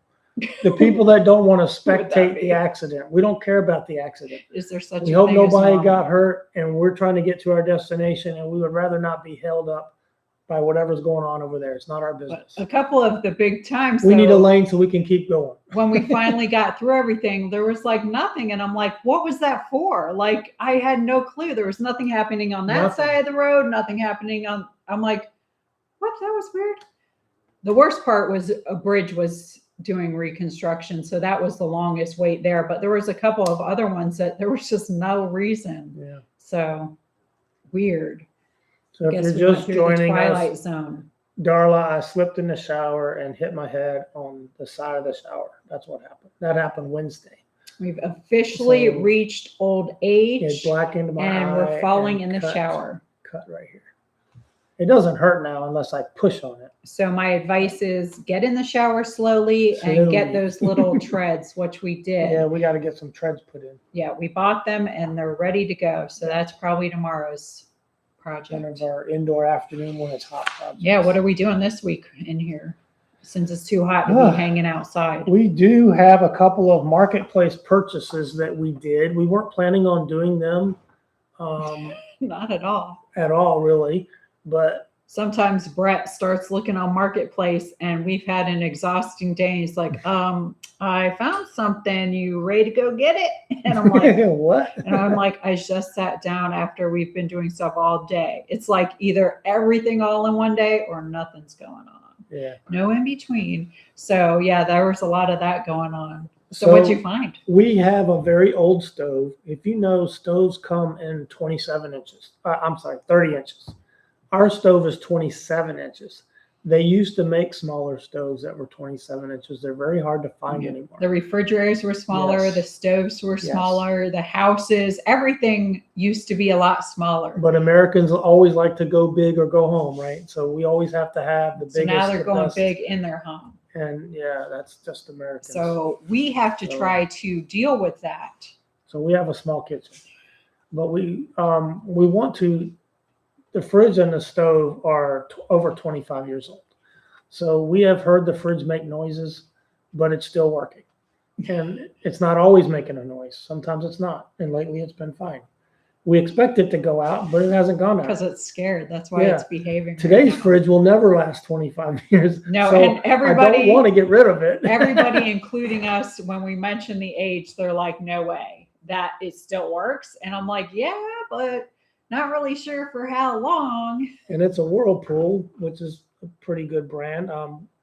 The people that don't want to spectate the accident. We don't care about the accident. Is there such We a hope thing nobody as got hurt and we're trying to get to our destination and we would rather not be held up by whatever's going on over there. It's not our business. A couple of the big times we need a lane so we can keep going. When we finally got through everything, there was like nothing. And I'm like, what was that for? Like, I had no clue. There was nothing happening on that side of the road, nothing happening on, I'm like, what? That was weird. The worst part was a bridge was doing reconstruction. So that was the longest wait there. But there was a couple of other ones that there was just no reason. Yeah. So weird. So if you're just joining Twilight us, Zone. Darla, I slipped in the shower and hit my head on the side of the shower. That's what happened. That happened Wednesday. We've officially reached old age. It blackened my eye. And we're falling in the shower. Cut right here. It doesn't hurt now unless I push on it. So my advice is get in the shower slowly and get those little treads, which we did. Yeah, we got to get some treads put in. Yeah, we bought them and they're ready to go. So that's probably tomorrow's project. One of our indoor afternoon when it's hot projects. Yeah, what are we doing this week in here? Since it's too hot to be hanging outside. We do have a couple of marketplace purchases that we did. We weren't planning on doing them. Not at all. At all, really. But sometimes Brett starts looking on Marketplace and we've had an exhausting day. He's like, I found something. You ready to go get it? And I'm like, what? And I'm like, I just sat down after we've been doing stuff all day. It's like either everything all in one day or nothing's going on. Yeah. No in between. So yeah, there was a lot of that going on. So what'd you find? We have a very old stove. If you know, stoves come in 27 inches. 30 inches. Our stove is 27 inches. They used to make smaller stoves that were 27 inches. They're very hard to find anymore. The refrigerators were smaller. Yes. The stoves were smaller. The houses, everything used to be a lot smaller. But Americans always like to go big or go home, right? So we always have to have the biggest. So now they're going big in their home. And yeah, that's just Americans. So we have to try to deal with that. So we have a small kitchen. But we want to. The fridge and the stove are over 25 years old. So we have heard the fridge make noises, but it's still working. And it's not always making a noise. Sometimes it's not. And lately it's been fine. We expect it to go out, but it hasn't gone out. Because it's scared. That's why it's behaving. Today's fridge will never last 25 years. No, so and everybody. I don't want to get rid of it. Everybody, including us, when we mention the age, they're like, no way. That it still works. And I'm like, yeah, but not really sure for how long. And it's a Whirlpool, which is a pretty good brand.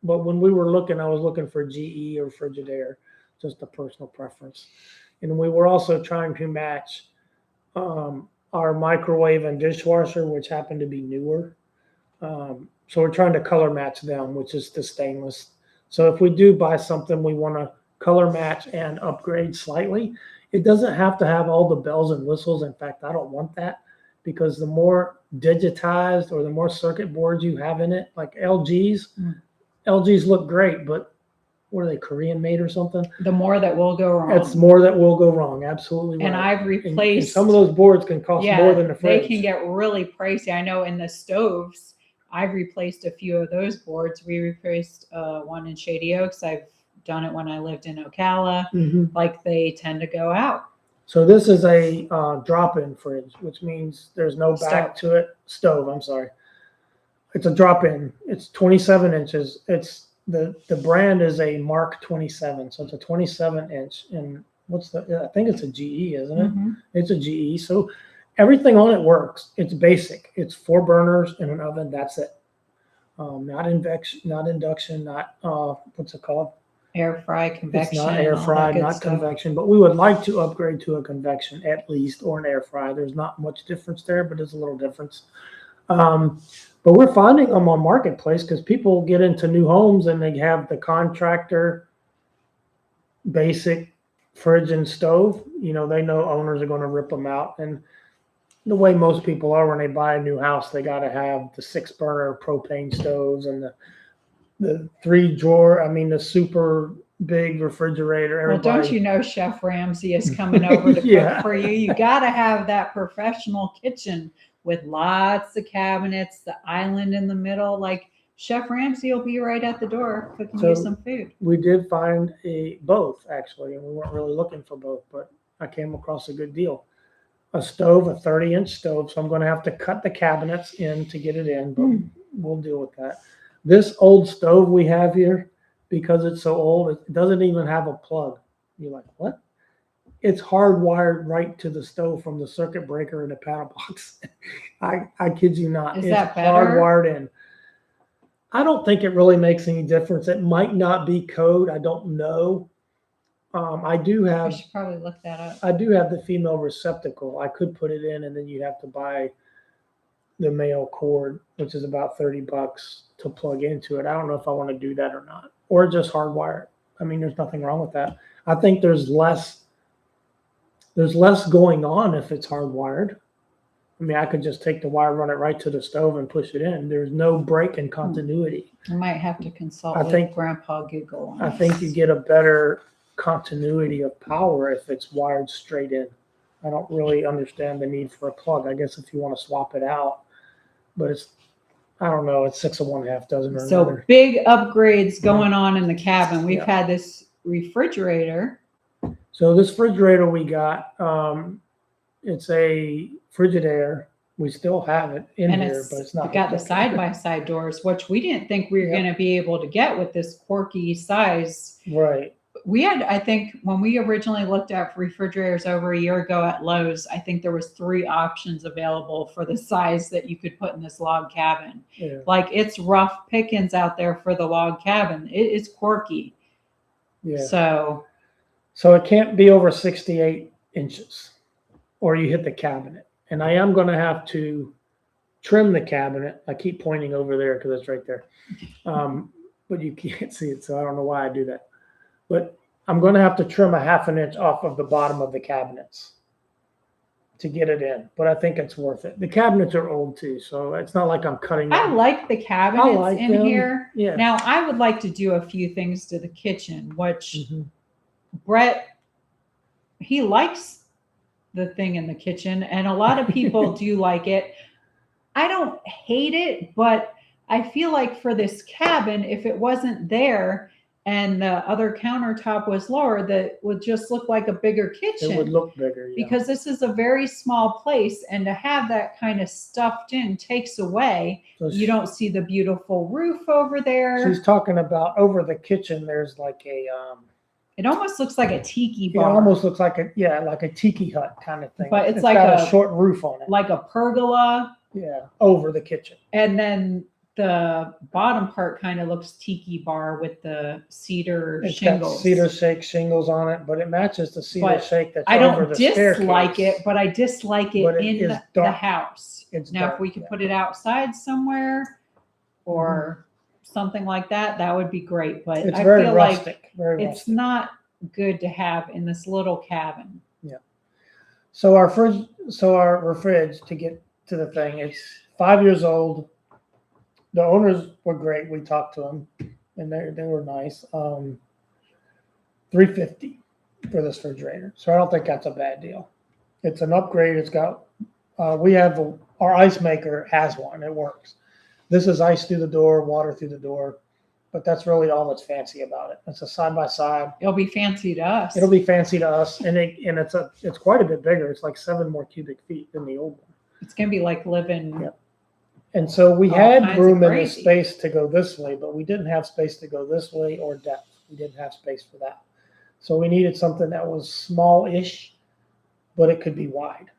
But when we were looking, I was looking for GE or Frigidaire, just a personal preference. And we were also trying to match our microwave and dishwasher, which happened to be newer. So we're trying to color match them, which is the stainless. So if we do buy something, we want to color match and upgrade slightly. It doesn't have to have all the bells and whistles. In fact, I don't want that, because the more digitized or the more circuit boards you have in it, like LGs look great, but what are they, Korean made or something? The more that will go wrong. That's more that will go wrong. Absolutely right. And I've replaced. And some of those boards can cost more than the fridge. They can get really pricey. I know in the stoves, I've replaced a few of those boards. We replaced one in Shady Oaks. I've done it when I lived in Ocala. Like, they tend to go out. So this is a drop-in fridge, which means there's no back to it. Stove, I'm sorry. It's a drop-in. It's 27 inches. It's the brand is a Mark 27, so it's a 27 inch. And I think it's a GE, isn't it? It's a GE. So everything on it works. It's basic. It's 4 burners and an oven. That's it. Not induction, not what's it called? Air fry, convection. It's not air fried, not convection, but we would like to upgrade to a convection at least, or an air fry. There's not much difference there, but there's a little difference. But we're finding them on Marketplace because people get into new homes and they have the contractor basic fridge and stove. You know, they know owners are going to rip them out. And the way most people are when they buy a new house, they got to have the 6-burner propane stoves and the 3-drawer, the super big refrigerator. Well, don't you know Chef Ramsay is coming over to cook for you? You got to have that professional kitchen with lots of cabinets, the island in the middle. Like, Chef Ramsay will be right at the door cooking you some food. We did find both, actually, and we weren't really looking for both, but I came across a good deal. A stove, a 30-inch stove, so I'm going to have to cut the cabinets in to get it in, but we'll deal with that. This old stove we have here, because it's so old, it doesn't even have a plug. You're like, what? It's hardwired right to the stove from the circuit breaker in the panel box. I kid you not. Is it's that better? Hardwired in. I don't think it really makes any difference. It might not be code. I don't know. I should probably look that up. I do have the female receptacle. I could put it in, and then you'd have to buy the male cord, which is about $30 to plug into it. I don't know if I want to do that or not, or just hardwire it. There's nothing wrong with that. I think there's less going on if it's hardwired. I could just take the wire, run it right to the stove, and push it in. There's no break in continuity. I might have to consult with Grandpa Google. I think you get a better continuity of power if it's wired straight in. I don't really understand the need for a plug. I guess if you want to swap it out, but I don't know, it's 6 of one, half dozen or another. So big upgrades going on in the cabin. We've had this refrigerator. So this refrigerator we got, it's a Frigidaire. We still have it in here, but it's not. Got the side-by-side doors, which we didn't think we were going to be able to get with this quirky size. Right. We had, I think, when we originally looked at refrigerators over a year ago at Lowe's, I think there was 3 options available for the size that you could put in this log cabin. Yeah. Like, it's rough pickings out there for the log cabin. It's quirky. Yeah. So it can't be over 68 inches or you hit the cabinet. And I am going to have to trim the cabinet. I keep pointing over there because it's right there. But you can't see it, so I don't know why I do that. But I'm going to have to trim a 1/2 inch off of the bottom of the cabinets to get it in. But I think it's worth it. The cabinets are old too, so it's not like I'm cutting them. I like the cabinets in them. here. Yeah. Now, I would like to do a few things to the kitchen, which Brett, he likes the thing in the kitchen, and a lot of people do like it. I don't hate it, but I feel like for this cabin, if it wasn't there and the other countertop was lower, that would just look like a bigger kitchen. It would look bigger, yeah. Because this is a very small place, and to have that kind of stuffed in takes away. So you don't see the beautiful roof over there. She's talking about over the kitchen, there's like a... it almost looks like a tiki bar. It almost looks like a tiki hut kind of thing. But it's like got a short roof on it. Like a pergola. Yeah, over the kitchen. And then the bottom part kind of looks tiki bar with the cedar It's got shingles. cedar shake shingles on it, but it matches the cedar But shake that's I over don't the dislike staircase. it, but I dislike it But it in is the dark. house. It's Now, dark, if we could yeah. put it outside somewhere or something like that, that would be great. But It's I very feel rustic. like Very it's rustic. not good to have in this little cabin. So our fridge, to get to the thing, it's 5 years old. The owners were great. We talked to them, and they were nice. $350 for this refrigerator. So I don't think that's a bad deal. It's an upgrade. It's got our ice maker has one. It works. This is ice through the door, water through the door, but that's really all that's fancy about it. It's a side by side. It'll be fancy to us. It'll be fancy to us, and it's quite a bit bigger. It's like 7 more cubic feet than the old one. It's gonna be like living. Yeah. And so we All had kinds of room in the crazy. space to go this way, but we didn't have space to go this way or depth. We didn't have space for that. So we needed something that was small-ish, but it could be wide.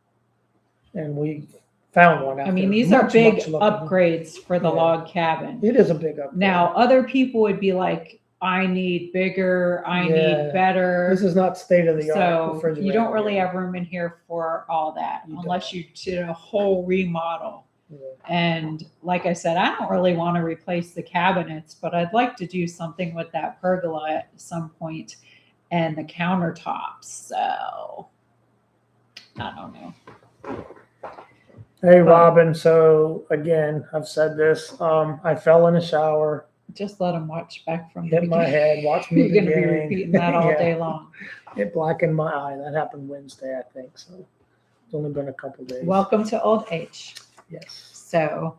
And we found one. I mean, after these are much, big much looking. upgrades for the Yeah. log cabin. It is a big upgrade. Now, other people would be like, I need bigger, I Yeah. need better. This is not state-of-the-art So refrigerator. you don't really have room in here for all that You unless don't. you did a whole remodel. Yeah. And like I said, I don't really want to replace the cabinets, but I'd like to do something with that pergola at some point and the countertops. So I don't know. Hey, Robin. So again, I've said this. I fell in the shower, Just let them watch back from the hit my beginning. head, watched from the You're going to be beginning. repeating that all Yeah. day long. It blackened my eye. That happened Wednesday, I think. So it's only been a couple days. Welcome to old age. Yes. So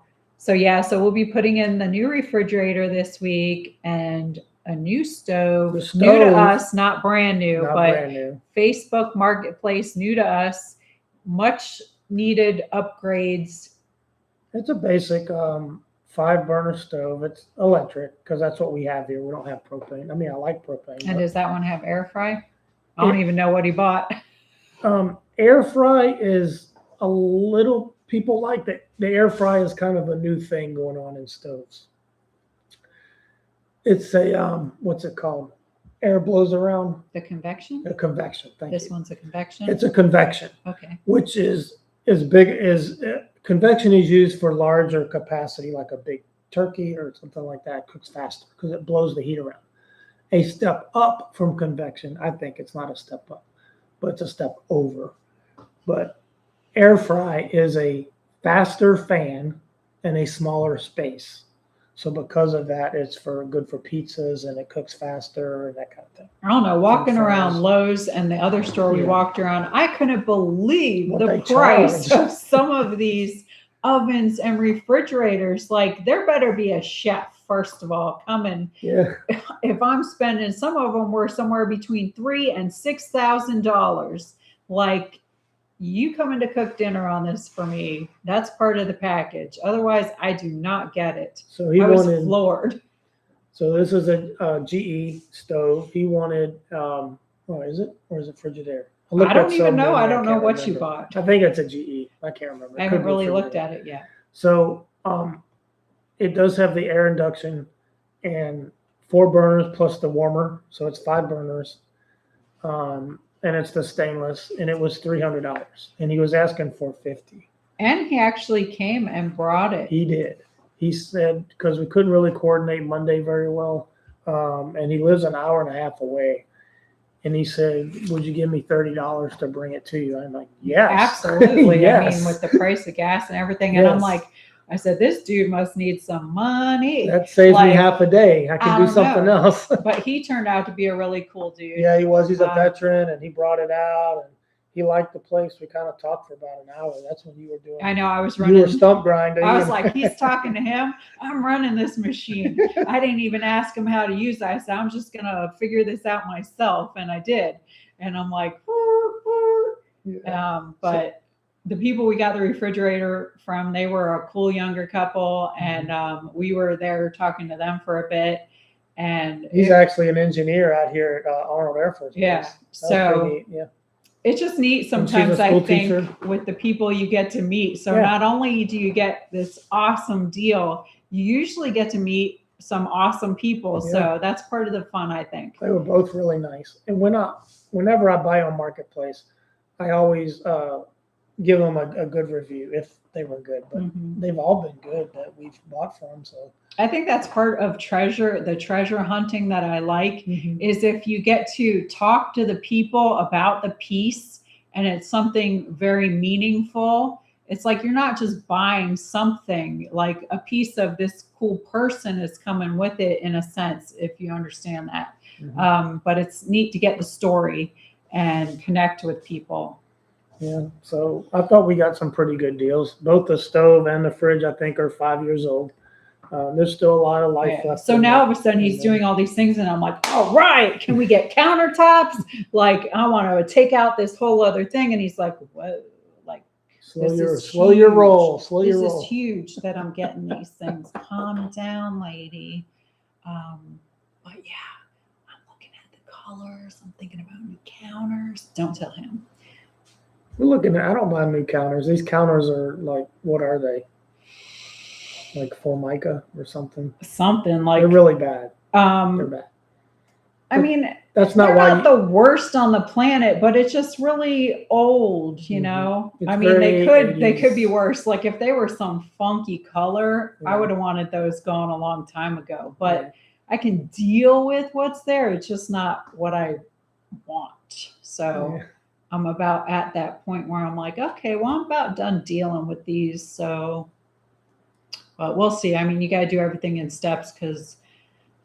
we'll be putting in the new refrigerator this week and a new stove. The New to stove- us, not brand new, Not but brand new. Facebook Marketplace, new to us. Much needed upgrades. It's a basic 5-burner stove. It's electric because that's what we have here. We don't have propane. I mean, I like propane. And but, does that one have air fry? I don't even know what he bought. air fry is a little. People like that. The air fry is kind of a new thing going on in stoves. It's a what's it called? Air blows around. The convection? A convection. Thank This you. one's a convection? It's a convection, Okay. which is as big as convection is used for larger capacity, like a big turkey or something like that. It cooks faster because it blows the heat around. A step up from convection, I think it's not a step up, but it's a step over. But air fry is a faster fan in a smaller space. So because of that, it's good for pizzas and it cooks faster and that kind of thing. I don't know, walking Some around fries. Lowe's and the other store we Yeah. walked around, I couldn't believe What the they price charge. of some of these ovens and refrigerators. Like, there better be a chef, first of all, coming. Yeah. If I'm spending, some of them were somewhere between $3,000 and $6,000. Like, you coming to cook dinner on this for me, that's part of the package. Otherwise, I do not get it. So he I was wanted. floored. So this is a GE stove. He wanted. Is it or is it Frigidaire? I don't even know. I don't know what you bought. I think it's a GE. I can't remember. I haven't really looked at it yet. So it does have the air induction and 4 burners plus the warmer, so it's 5 burners. And it's the stainless, and it was $300, and he was asking $450. And he actually came and brought it. He did. He said because we couldn't really coordinate Monday very well, and he lives an hour and a half away. And he said, "Would you give me $30 to bring it to you?" I'm like, "Yes, Absolutely. I yes. mean, with the price of gas and everything. And I'm Yes. like, I said, this dude must need some money. That saves Like, me half a day. I I can do don't something know. else." But he turned out to be a really cool dude. Yeah, he was. He's a Um, veteran, and he brought it out, and he liked the place. We kind of talked for about an hour. That's when you were doing. I know I was You running. were stump grinding. I was like, he's talking to him. I'm running this machine. I didn't even ask him how to use it. I said, I'm just going to figure this out myself. And I did. And I'm like, Yeah. but the people we got the refrigerator from, they were a cool younger couple. And we were there talking to them for a bit. And He's actually an engineer out here at Arnold Air Force Base. Yeah, That was so- pretty neat, yeah. it's just neat And she's sometimes, a I school think, teacher. with the people you get to meet. So Yeah. not only do you get this awesome deal, you usually get to meet some awesome people. Yeah. So that's part of the fun, I think. They were both really nice. And whenever I buy on Marketplace, I always give them a good review if they were good. But Mhm. they've all been good that we've bought from. So I think that's part of the treasure hunting that I like, Mhm. is if you get to talk to the people about the piece and it's something very meaningful. It's like you're not just buying something, like a piece of this cool person is coming with it, in a sense, if you understand that. Mhm. But it's neat to get the story and connect with people. Yeah, so I thought we got some pretty good deals. Both the stove and the fridge, I think, are 5 years old. There's still a lot of life Yeah. left. So in now them. all of a sudden he's And, doing all these things, and I'm like, all right, can we get countertops? Like, I want to take out this whole other thing. And he's like, whoa, like, slow this your is slow your huge. roll. Slow This your is roll. huge that I'm getting these things. Calm down, lady. But yeah, I'm looking at the colors. I'm thinking about new counters. Don't tell him. We're looking at. I don't mind new counters. These counters are like, what are they? Like Formica or something. Something like They're really bad. They're bad. I mean, That's not they're why. not the worst on the planet, but it's just really old, you Mhm. know. It's I mean, they very could be 80s. worse. Like if they were some funky color, I Yeah. would have wanted those going a long time ago. But Yeah. I can deal with what's there. It's just not what I want. So Yeah. I'm about at that point where I'm like, okay, well, I'm about done dealing with these. So, but we'll see. I mean, you got to do everything in steps because,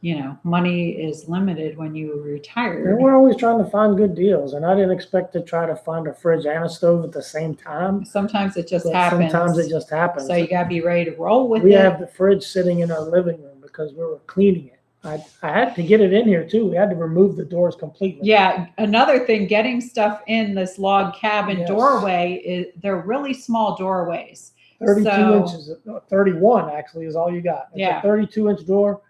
you know, money is limited when you retire. And we're always trying to find good deals, and I didn't expect to try to find a fridge and a stove at the same time. Sometimes it just But happens. sometimes it just happens. So you got to be ready to roll with We it. have the fridge sitting in our living room because we were cleaning it. I had to get it in here too. We had to remove the doors completely. Yeah. Another thing, getting stuff in this log cabin Yes. doorway, they're really small doorways. 32 So- inches, 31 actually is all you got. It's Yeah. a 32-inch door,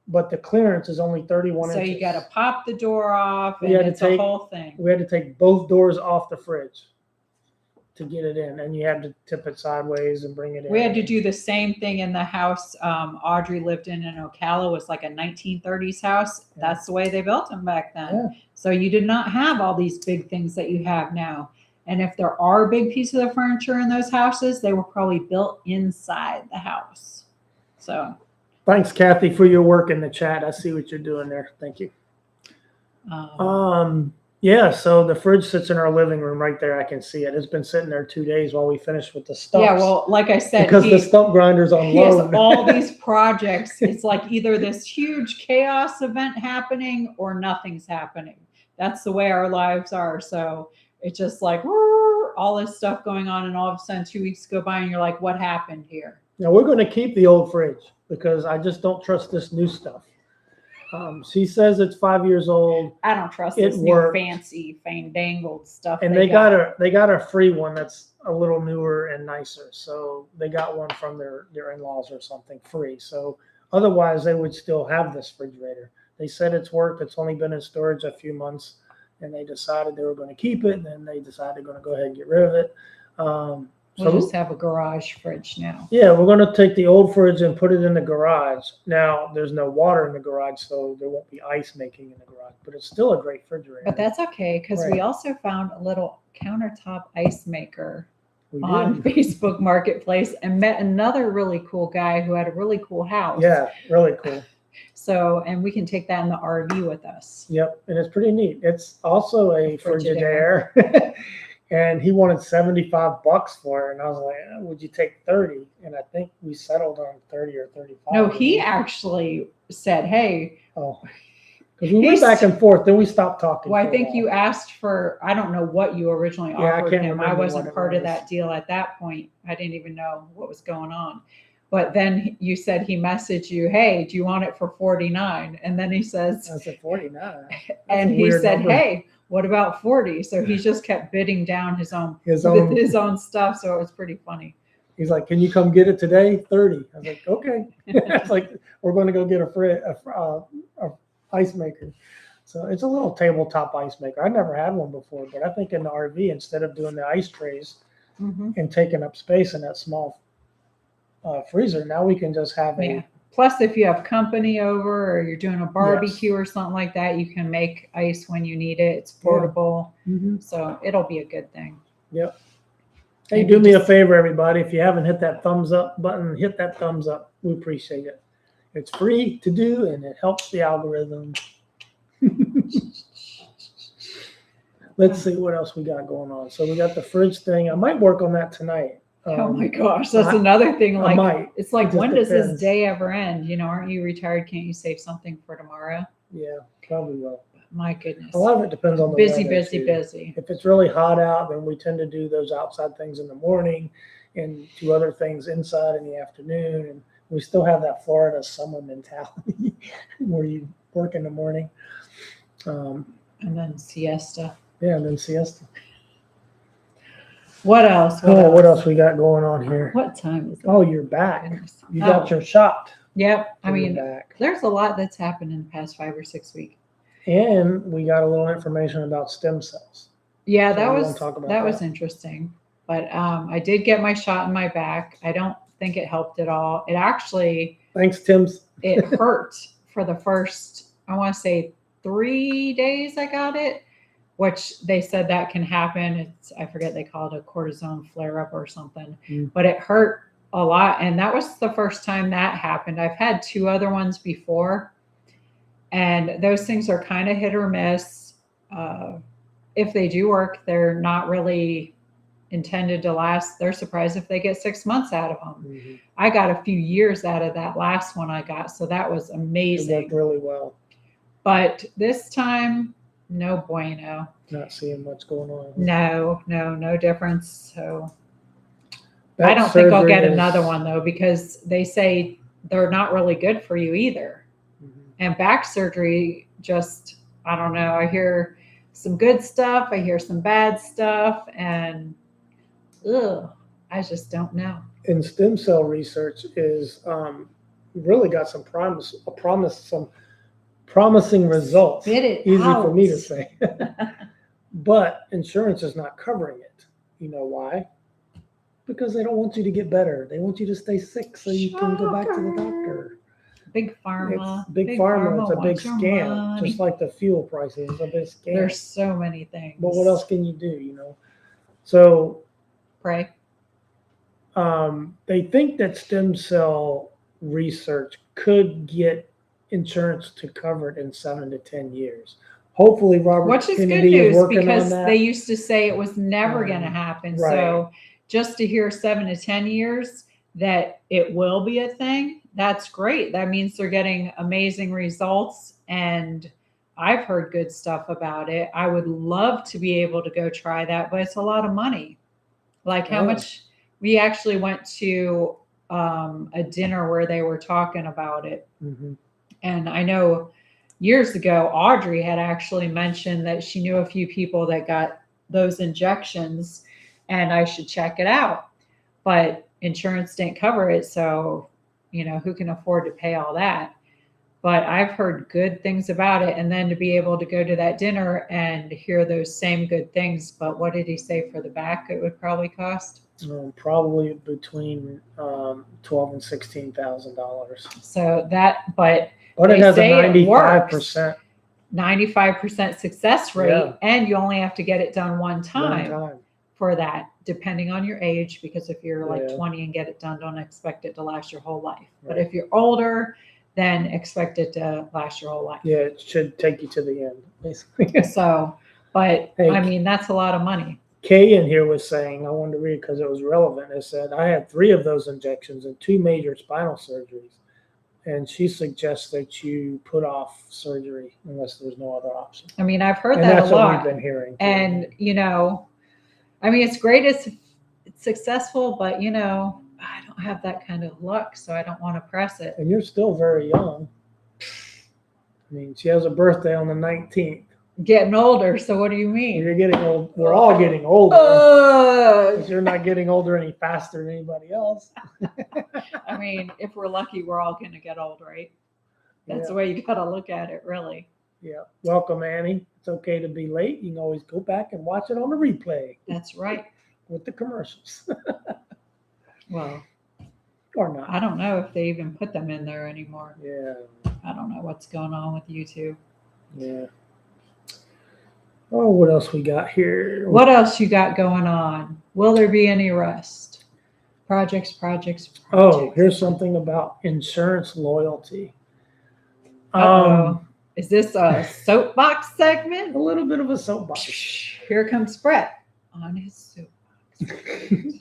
but the clearance is only 31 So inches. you got to pop the door off, We and had to it's a take- whole thing. We had to take both doors off the fridge to get it in, and you had to tip it sideways and bring it in. We had to do the same thing in the house Audrey lived in Ocala. It was like a 1930s house. Yeah. That's the way they built them back then. Yeah. So you did not have all these big things that you have now. And if there are big pieces of furniture in those houses, they were probably built inside the house. So Thanks, Kathy, for your work in the chat. I see what you're doing there. Thank you. Yeah, so the fridge sits in our living room right there. I can see it. It's been sitting there 2 days while we finished with the stumps. yeah, well, like I said, because the stump grinder's on he has loan. all these projects. It's like either this huge chaos event happening or nothing's happening. That's the way our lives are. So it's just like all this stuff going on, and all of a sudden 2 weeks go by, and you're like, "What happened here?" Now we're going to keep the old fridge because I just don't trust this new stuff. She says it's 5 years old, I don't trust It this new worked. fancy, fandangled stuff. and they got a free one that's a little newer and nicer. So they got one from their in-laws or something free. So otherwise they would still have this refrigerator. They said it's worked. It's only been in storage a few months, and they decided they were going to keep it. And then they decided they're going to go ahead and get rid of it. We'll just have a garage fridge now. Yeah, we're going to take the old fridge and put it in the garage. Now, there's no water in the garage, so there won't be ice making in the garage, but it's still a great refrigerator. But that's okay, because Right. we also found a little countertop ice maker We on did. Facebook Marketplace, and met another really cool guy who had a really cool house. Yeah, really cool. So, and we can take that in the RV with us. Yep, and it's pretty neat. It's also a Frigidaire. Frigidaire. And he wanted $75 for it, and I was like, "Would you take 30?" And I think we settled on 30 or 35. No, he actually said, "Hey, Oh, because we went back and forth, then we stopped talking. well, I for a think while. you asked for, I don't know what you originally Yeah, I offered can't him. I remember wasn't what it part of was. that deal at that point. I didn't even know what was going on. But then you said he messaged you, "Hey, do you want it for 49?" And then he says, I said 49. That's and a he weird said, number. "Hey, what about 40?" So he just kept bidding down his own His own. stuff. So it was pretty funny. He's like, "Can you come get it today?" 30. I was like, "Okay." It's like we're going to go get a ice maker. So it's a little tabletop ice maker. I've never had one before, but I think in the RV, instead of doing the ice trays Mm-hmm. and taking up space in that small freezer, now we can just have Yeah. a, Plus, if you have company over or you're doing a barbecue Yes. or something like that, you can make ice when you need it. It's Yeah. portable, Mhm. so it'll be a good thing. Yep. Hey, And do you me a just- favor, everybody. If you haven't hit that thumbs up button, hit that thumbs up. We appreciate it. It's free to do, and it helps the algorithm. Let's see what else we got going on. So we got the fridge thing. I might work on that tonight. Oh my gosh, that's I- another thing. I Like, might. it's like, It just when does this depends. day ever end? You know, aren't you retired? Can't you save something for tomorrow? Yeah, probably will. My goodness. A lot of it depends on the Busy, weather, busy, too. busy. If it's really hot out, then we tend to do those outside things in the morning and do other things inside in the afternoon. And we still have that Florida summer mentality where you work in the morning. And then siesta. Yeah, and then siesta. What else? What else we got going on here? What time is it? Oh, you're back. Goodness. You got Oh, your shot. yep. I So you're mean, back. there's a lot that's happened in the past 5 or 6 weeks. And we got a little information about stem cells. Yeah, So that we was won't talk about that was that. interesting. But I did get my shot in my back. I don't think it helped at all. It actually Thanks, Tim's. it hurt for the first, I want to say 3 days I got it, which they said that can happen. It's, I forget, they call it a cortisone flare up or something, but it hurt a lot. And that was the first time that happened. I've had 2 other ones before, and those things are kind of hit or miss. If they do work, they're not really intended to last. They're surprised if they get 6 months out of them. Mhm. I got a few years out of that last one I got, so that was It amazing. worked really well. But this time, no bueno. Not seeing what's going on. No difference. So That I don't think I'll get surgery is- another one though, because they say they're not really good for you either. Mhm. And back surgery, just, I don't know. I hear some good stuff, I hear some bad stuff, and I just don't know. And stem cell research is really got some promising results. Spit it Easy out. for me to say. But insurance is not covering it. You know why? Because they don't want you to get better. They want you to stay sick so you can go back to the doctor. Big pharma. It's big pharma. It's a big wants your scam. money. Just like the fuel prices. It's a big scam. There's so many things. But what else can you do, you know? So Pray. they think that stem cell research could get insurance to cover it in 7 to 10 years. Hopefully, Robert Which is Kennedy good is news, working because on that. they used to say it was never going to happen. right. So just to hear 7 to 10 years that it will be a thing, that's great. That means they're getting amazing results. And I've heard good stuff about it. I would love to be able to go try that, but it's a lot of money. Like how Oh. much we actually went to a dinner where they were talking about it. Mhm. And I know years ago, Audrey had actually mentioned that she knew a few people that got those injections and I should check it out. But insurance didn't cover it. So, you know, who can afford to pay all that? But I've heard good things about it. And then to be able to go to that dinner and hear those same good things. But what did he say for the back it would probably cost? Probably between $12,000 and $16,000. So that, but But it they has a say it 95% 95% success rate, Yeah. and you only have to get it done one one time time. for that, depending on your age. Because if you're like Yeah. 20 and get it done, don't expect it to last your whole life. But Right. if you're older, then expect it to last your whole life. Yeah, it should take you to the end, basically. So, but Hey. I mean, that's a lot of money. Kay in here was saying, I wanted to read because it was relevant. It said, I had 3 of those injections and 2 major spinal surgeries. And she suggests that you put off surgery unless there's no other option. I mean, I've heard And that that's a what lot. we've been hearing. too. And, you know, I mean, it's great, it's successful, but, you know, I don't have that kind of luck, so I don't want to press it. And you're still very young. I mean, she has a birthday on the 19th. Getting older, so what do you mean? You're getting old. We're all getting older. Uh, 'Cause you're not getting older any faster than anybody else. I mean, if we're lucky, we're all going to get old, right? That's Yeah. the way you got to look at it, really. Yeah. Welcome, Annie. It's okay to be late. You can always go back and watch it on the replay That's right. with the commercials. Well, Or not. I don't know if they even put them in there anymore. Yeah. I don't know what's going on with YouTube. Yeah. Oh, what else we got here? What else you got going on? Will there be any rest? Projects. Oh, here's something about insurance loyalty. Uh-oh. Is this a soapbox A segment? little bit of a soapbox. Here comes Brett on his soapbox.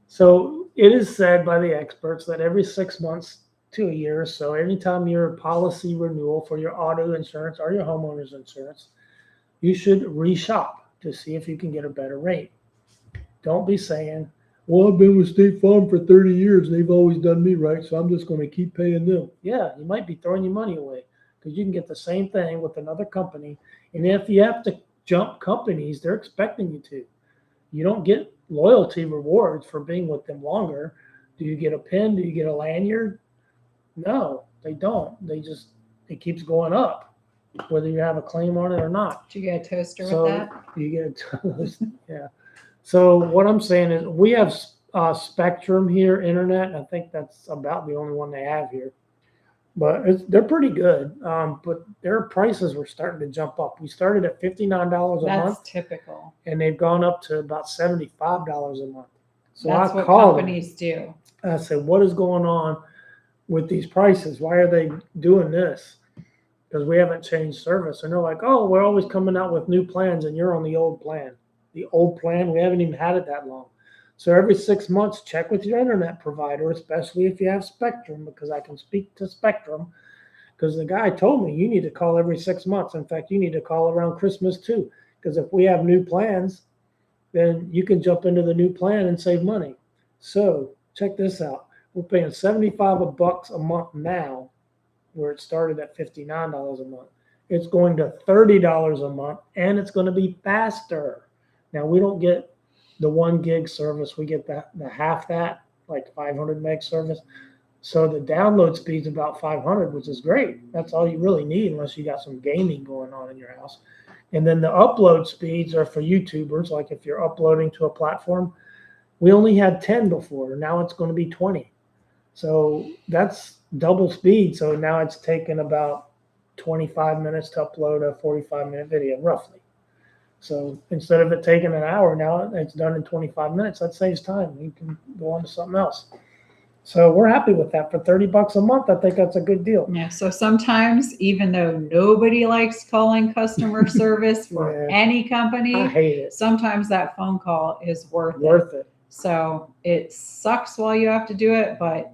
So it is said by the experts that every 6 months to a year or so, anytime your policy renewal for your auto insurance or your homeowner's insurance, you should reshop to see if you can get a better rate. Don't be saying, well, I've been with State Farm for 30 years. They've always done me right, so I'm just going to keep paying them. Yeah, you might be throwing your money away because you can get the same thing with another company. And if you have to jump companies, they're expecting you to. You don't get loyalty rewards for being with them longer. Do you get a pin? Do you get a lanyard? No, they don't. It keeps going up, whether you have a claim on it or not. Did you get a toaster So with that? you get a toast. Yeah. So what I'm saying is we have Spectrum here, internet. I think that's about the only one they have here. But they're pretty good. But their prices were starting to jump up. We started at $59 a month, That's typical. and they've gone up to about $75 a month. So That's I what called them. companies do. I said, what is going on with these prices? Why are they doing this? Because we haven't changed service. And they're like, oh, we're always coming out with new plans and you're on the old plan. The old plan, we haven't even had it that long. So every 6 months, check with your internet provider, especially if you have Spectrum, because I can speak to Spectrum. Because the guy told me you need to call every 6 months. In fact, you need to call around Christmas too. Because if we have new plans, then you can jump into the new plan and save money. So check this out. We're paying $75 a month now, where it started at $59 a month. It's going to $30 a month, and it's going to be faster. Now, we don't get the 1 gig service. We get the half that, like 500 meg service. So the download speed's about 500, which is great. That's all you really need unless you got some gaming going on in your house. And then the upload speeds are for YouTubers. Like if you're uploading to a platform, we only had 10 before. Now it's going to be 20. So that's double speed. So now it's taken about 25 minutes to upload a 45-minute video, roughly. So instead of it taking an hour, now it's done in 25 minutes. That saves time. You can go on to something else. So we're happy with that. For $30 a month, I think that's a good deal. Yeah. So sometimes, even though nobody likes calling customer service for Yeah. any company, I hate it. sometimes that phone call is worth it. So it sucks while you have to do it, but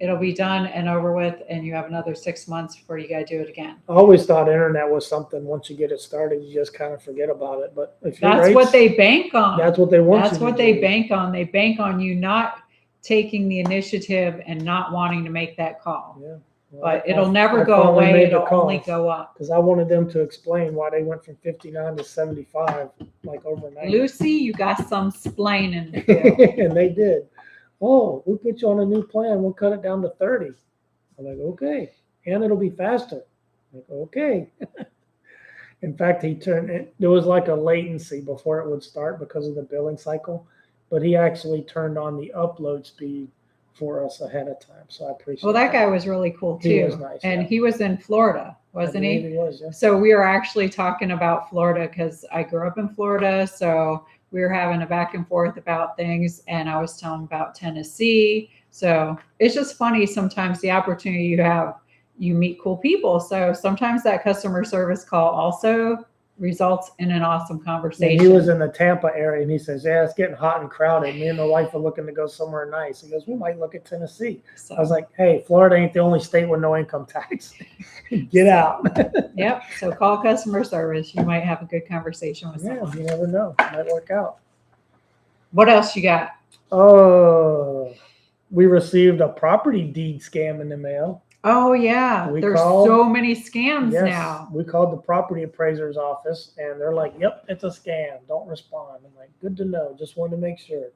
it'll be done and over with, and you have another 6 months before you got to do it again. I always thought internet was something, once you get it started, you just kind of forget about it. But if That's what they bank on. That's what they want. That's what they bank on. They bank on you not taking the initiative and not wanting to make that call. Yeah. Well, But it'll never go away. It'll only go up. Because I wanted them to explain why they went from 59 to 75, like overnight. Lucy, you got some splaining to do. And they did. Oh, we put you on a new plan. We'll cut it down to 30. I'm like, okay. And it'll be faster. I'm like, okay. In fact, there was like a latency before it would start because of the billing cycle, but he actually turned on the upload speed for us ahead of time. So I appreciate Well, that guy was really cool too. He was nice. And yeah. he was in Florida, wasn't he? He was, yeah. So we were actually talking about Florida because I grew up in Florida. So we were having a back and forth about things, and I was telling him about Tennessee. So it's just funny sometimes the opportunity you have, you meet cool people. So sometimes that customer service call also results in an awesome conversation. And he was in the Tampa area, and he says, yeah, it's getting hot and crowded. Me and the wife are looking to go somewhere nice. He goes, we might look at Tennessee. So, I was like, hey, Florida ain't the only state with no income tax. Get out. Yep. So call customer service. You might have a good conversation with Yeah, someone. you never know. Might work out. What else you got? Oh, we received a property deed scam in the mail. Oh, yeah. There's so many scams now. We called the property appraiser's office, and they're like, yep, it's a scam. Don't respond. I'm like, good to know. Just wanted to make sure.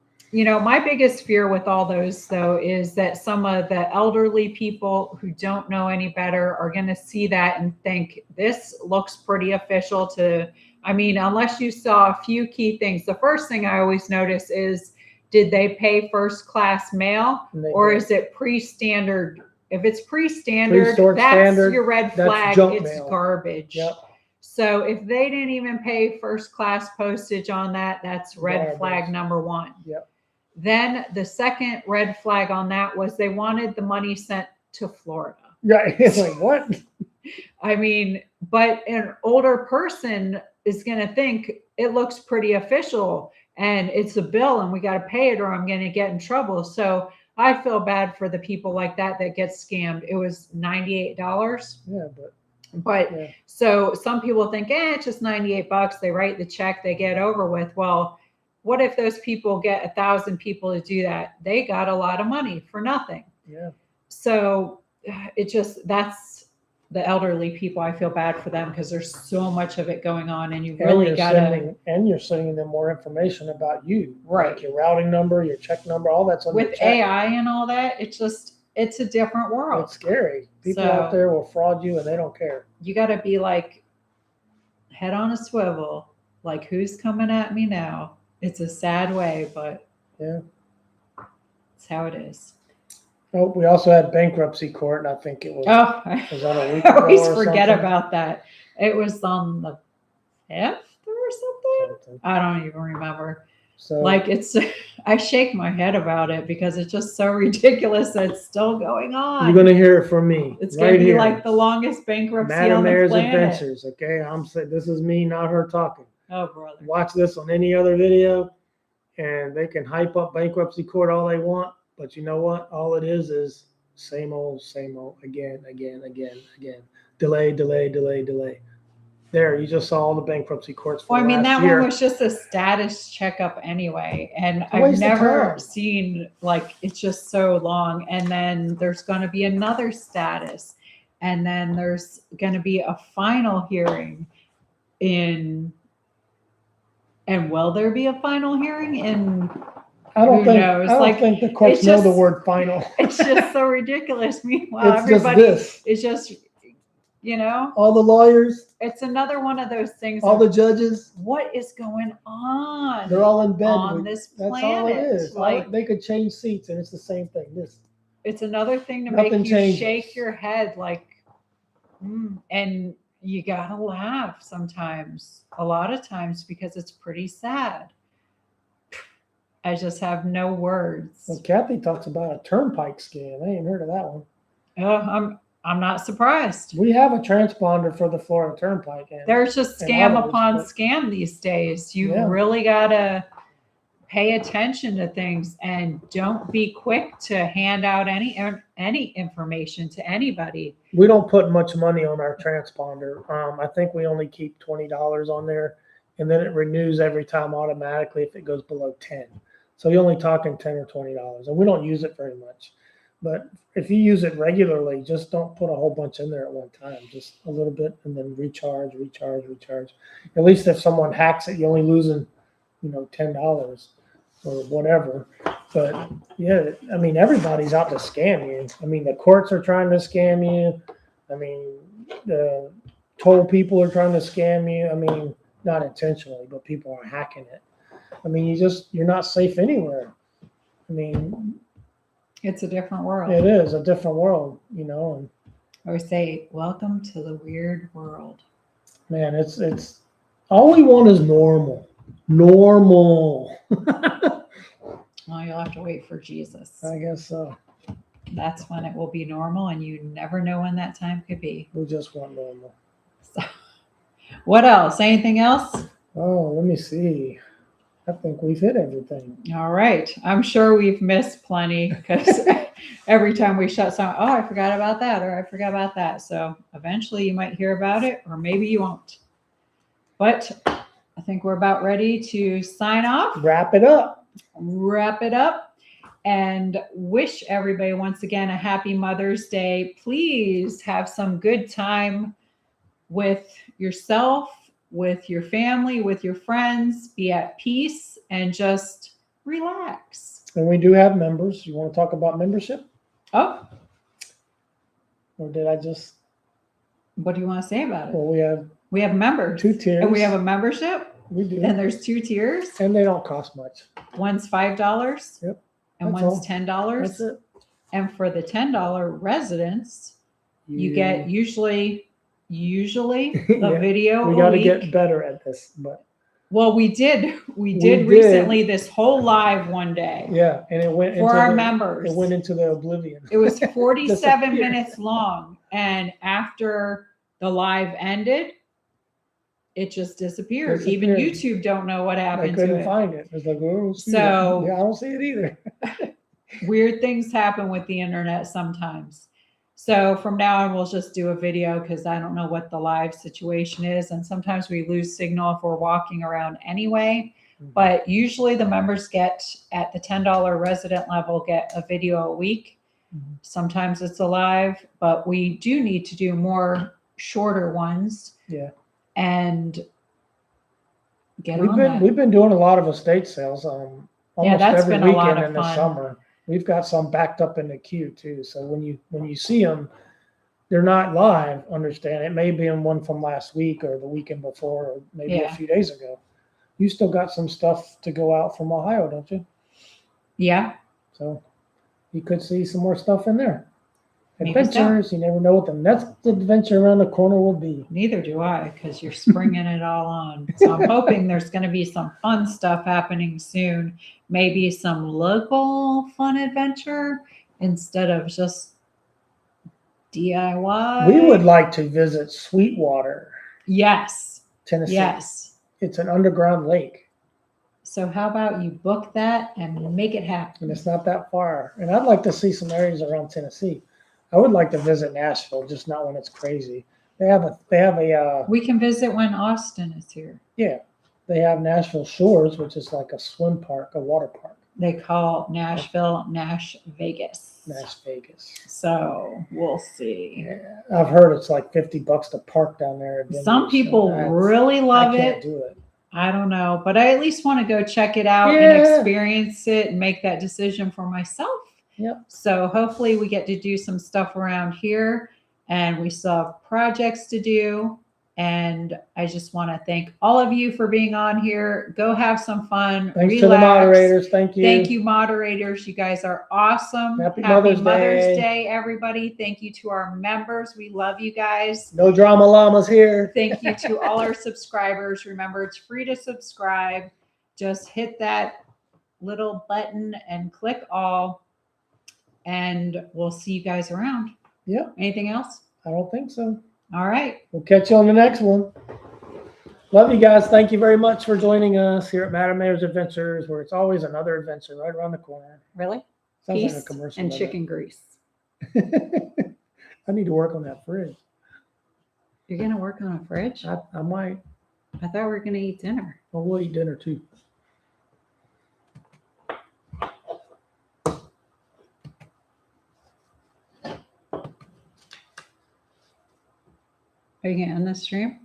my biggest fear with all those though is that some of the elderly people who don't know any better are going to see that and think this looks pretty official unless you saw a few key things. The first thing I always notice is, did they pay first class mail or is it pre-standard? If it's pre-standard, that's your red flag. It's garbage. Yep. So if they didn't even pay first class postage on that, that's red flag number one. Yep. Then the second red flag on that was they wanted the money sent to Florida. Right. It's like, what? But an older person is going to think it looks pretty official and it's a bill and we got to pay it or I'm going to get in trouble. So I feel bad for the people like that get scammed. It was $98. Yeah, but so some people think, it's just $98. They write the check, they get over with. Well, what if those people get 1,000 people to do that? They got a lot of money for nothing. Yeah. So that's the elderly people. I feel bad for them because there's so much of it going on and you're sending them more information about you. Right. Like your routing number, your check number, all that's on with AI and all that. It's a different world. It's scary. People out there will fraud you and they don't care. You got to be like head on a swivel. Like, who's coming at me now? It's a sad way, but yeah, it's how it is. Oh, we also had bankruptcy court, and I think it was. Was on a week I always ago or forget something. About that. It was on the 5th or something. I don't even remember. So I shake my head about it because it's just so ridiculous that it's still going on. You're gonna hear it from me. It's gonna be like the longest bankruptcy Madam on the Mayor's planet. Adventures. Okay, I'm saying this is me, not her talking. Oh, brother. Watch this on any other video, and they can hype up bankruptcy court all they want, but you know what? All it is same old, again. Delay. There, you just saw all the bankruptcy courts for last that year. one was just a status checkup anyway, and I've never seen it's just so long. And then there's going to be another status, and then there's going to be a final hearing and will there be a final hearing I don't think the courts know the word final. It's just so ridiculous. Meanwhile, everybody is just, all the lawyers. It's another one of those things. All the judges. What is going on? They're all in bed on this planet. That's all it is. They could change seats, and it's the same thing. It's another thing to make you shake your head, and you gotta laugh sometimes, a lot of times, because it's pretty sad. I just have no words. Well, Kathy talks about a turnpike scam. I ain't heard of that one. Oh, I'm not surprised. We have a transponder for the Florida Turnpike. There's just scam upon scam these days. You really gotta pay attention to things and don't be quick to hand out any information to anybody. We don't put much money on our transponder. I think we only keep $20 on there, and then it renews every time automatically if it goes below 10. So you're only talking $10 or $20, and we don't use it very much. But if you use it regularly, just don't put a whole bunch in there at one time. Just a little bit, and then recharge. At least if someone hacks it, you're only losing, $10 or whatever. But yeah, everybody's out to scam you. The courts are trying to scam you. The toll people are trying to scam you. Not intentionally, but people are hacking it. You're not safe anywhere. It's a different world. It is a different world, And I always say, welcome to the weird world. Man, it's all we want is normal. Normal. Well, you'll have to wait for Jesus. I guess so. That's when it will be normal, and you never know when that time could be. We just want normal. So, what else? Anything else? Oh, let me see. I think we've hit everything. All right. I'm sure we've missed plenty because every time we shut something, I forgot about that, or I forgot about that. So eventually you might hear about it, or maybe you won't. But I think we're about ready to sign off. Wrap it up. And wish everybody once again a happy Mother's Day. Please have some good time with yourself, with your family, with your friends. Be at peace and just relax. And we do have members. You want to talk about membership? Oh, Or did I just, what do you want to say about it? well, we have We have members. 2 tiers. And we have a membership. We do. And there's 2 tiers. And they don't cost much. One's $5. Yep. And That's one's all. $10. That's it. And for the $10 residents, you get usually a Yeah, video we a got to week. get better at this, but Well, we did did. recently this whole live one day yeah, and it went into for our the, members. it went into the oblivion. It was 47 Disappeared. minutes long. And after the live ended, it just disappeared. Even YouTube don't know what I happened to couldn't it. find it. It's like, oh, So- yeah, I don't see it either. Weird things happen with the internet sometimes. So from now on, we'll just do a video because I don't know what the live situation is. And sometimes we lose signal if we're walking around anyway. But usually the members get at the $10 resident level, get a video a week. Mhm. Sometimes it's a live, but we do need to do more shorter ones Yeah, and get we've on been that. we've been doing a lot of estate sales almost that's every been a lot weekend of in the fun. summer. We've got some backed up in the queue too. So when you see them, they're not live. Understand? It may be in one from last week or the weekend before, or maybe a Yeah. few days ago. You still got some stuff to go out from Ohio, don't you? Yeah. So you could see some more stuff in there. Maybe so. Adventures, you never know what the next adventure around the corner will be. Neither do I, because you're springing it all on. So I'm hoping there's going to be some fun stuff happening soon. Maybe some local fun adventure instead of just DIY. We would like to visit Sweetwater, Yes. Tennessee. Yes. It's an underground lake, So how about you book that and make it happen? and it's not that far. And I'd like to see some areas around Tennessee. I would like to visit Nashville, just not when it's crazy. They have a We can visit when Austin is here. they have Nashville Shores, which is like a swim park, a water park, They call Nashville Nash Vegas. Nash Vegas. So we'll see. Yeah, I've heard it's like $50 to park down there. at Some Denver, people so really love I can't it. do it. I don't know, but I at least want to go check it out and Yeah. experience it and make that decision for myself. Yep. So hopefully we get to do some stuff around here, and we still have projects to do. And I just want to thank all of you for being on here. Go have some fun. Thanks to the moderators. Thank you. Thank you, moderators. You guys are awesome. Happy Mother's Day. Day, everybody. Thank you to our members. We love you guys. No drama llamas here. Thank you to all our subscribers. Remember, it's free to subscribe. Just hit that little button and click all, and we'll see you guys around. Yep. Anything else? I don't think so. All right. We'll catch you on the next one. Love you guys. Thank you very much for joining us here at Madam Mayor's Adventures, where it's always another adventure right around the corner. Really? Sounds Peace like a commercial. and doesn't it? chicken grease. I need to work on that fridge. You're going to work on a fridge? I might. I thought we were going to eat dinner. Well, we'll eat dinner too. Are you going to end the stream?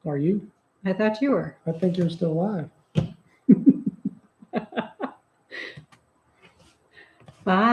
Are you? I thought you were. I think you're still alive. Bye.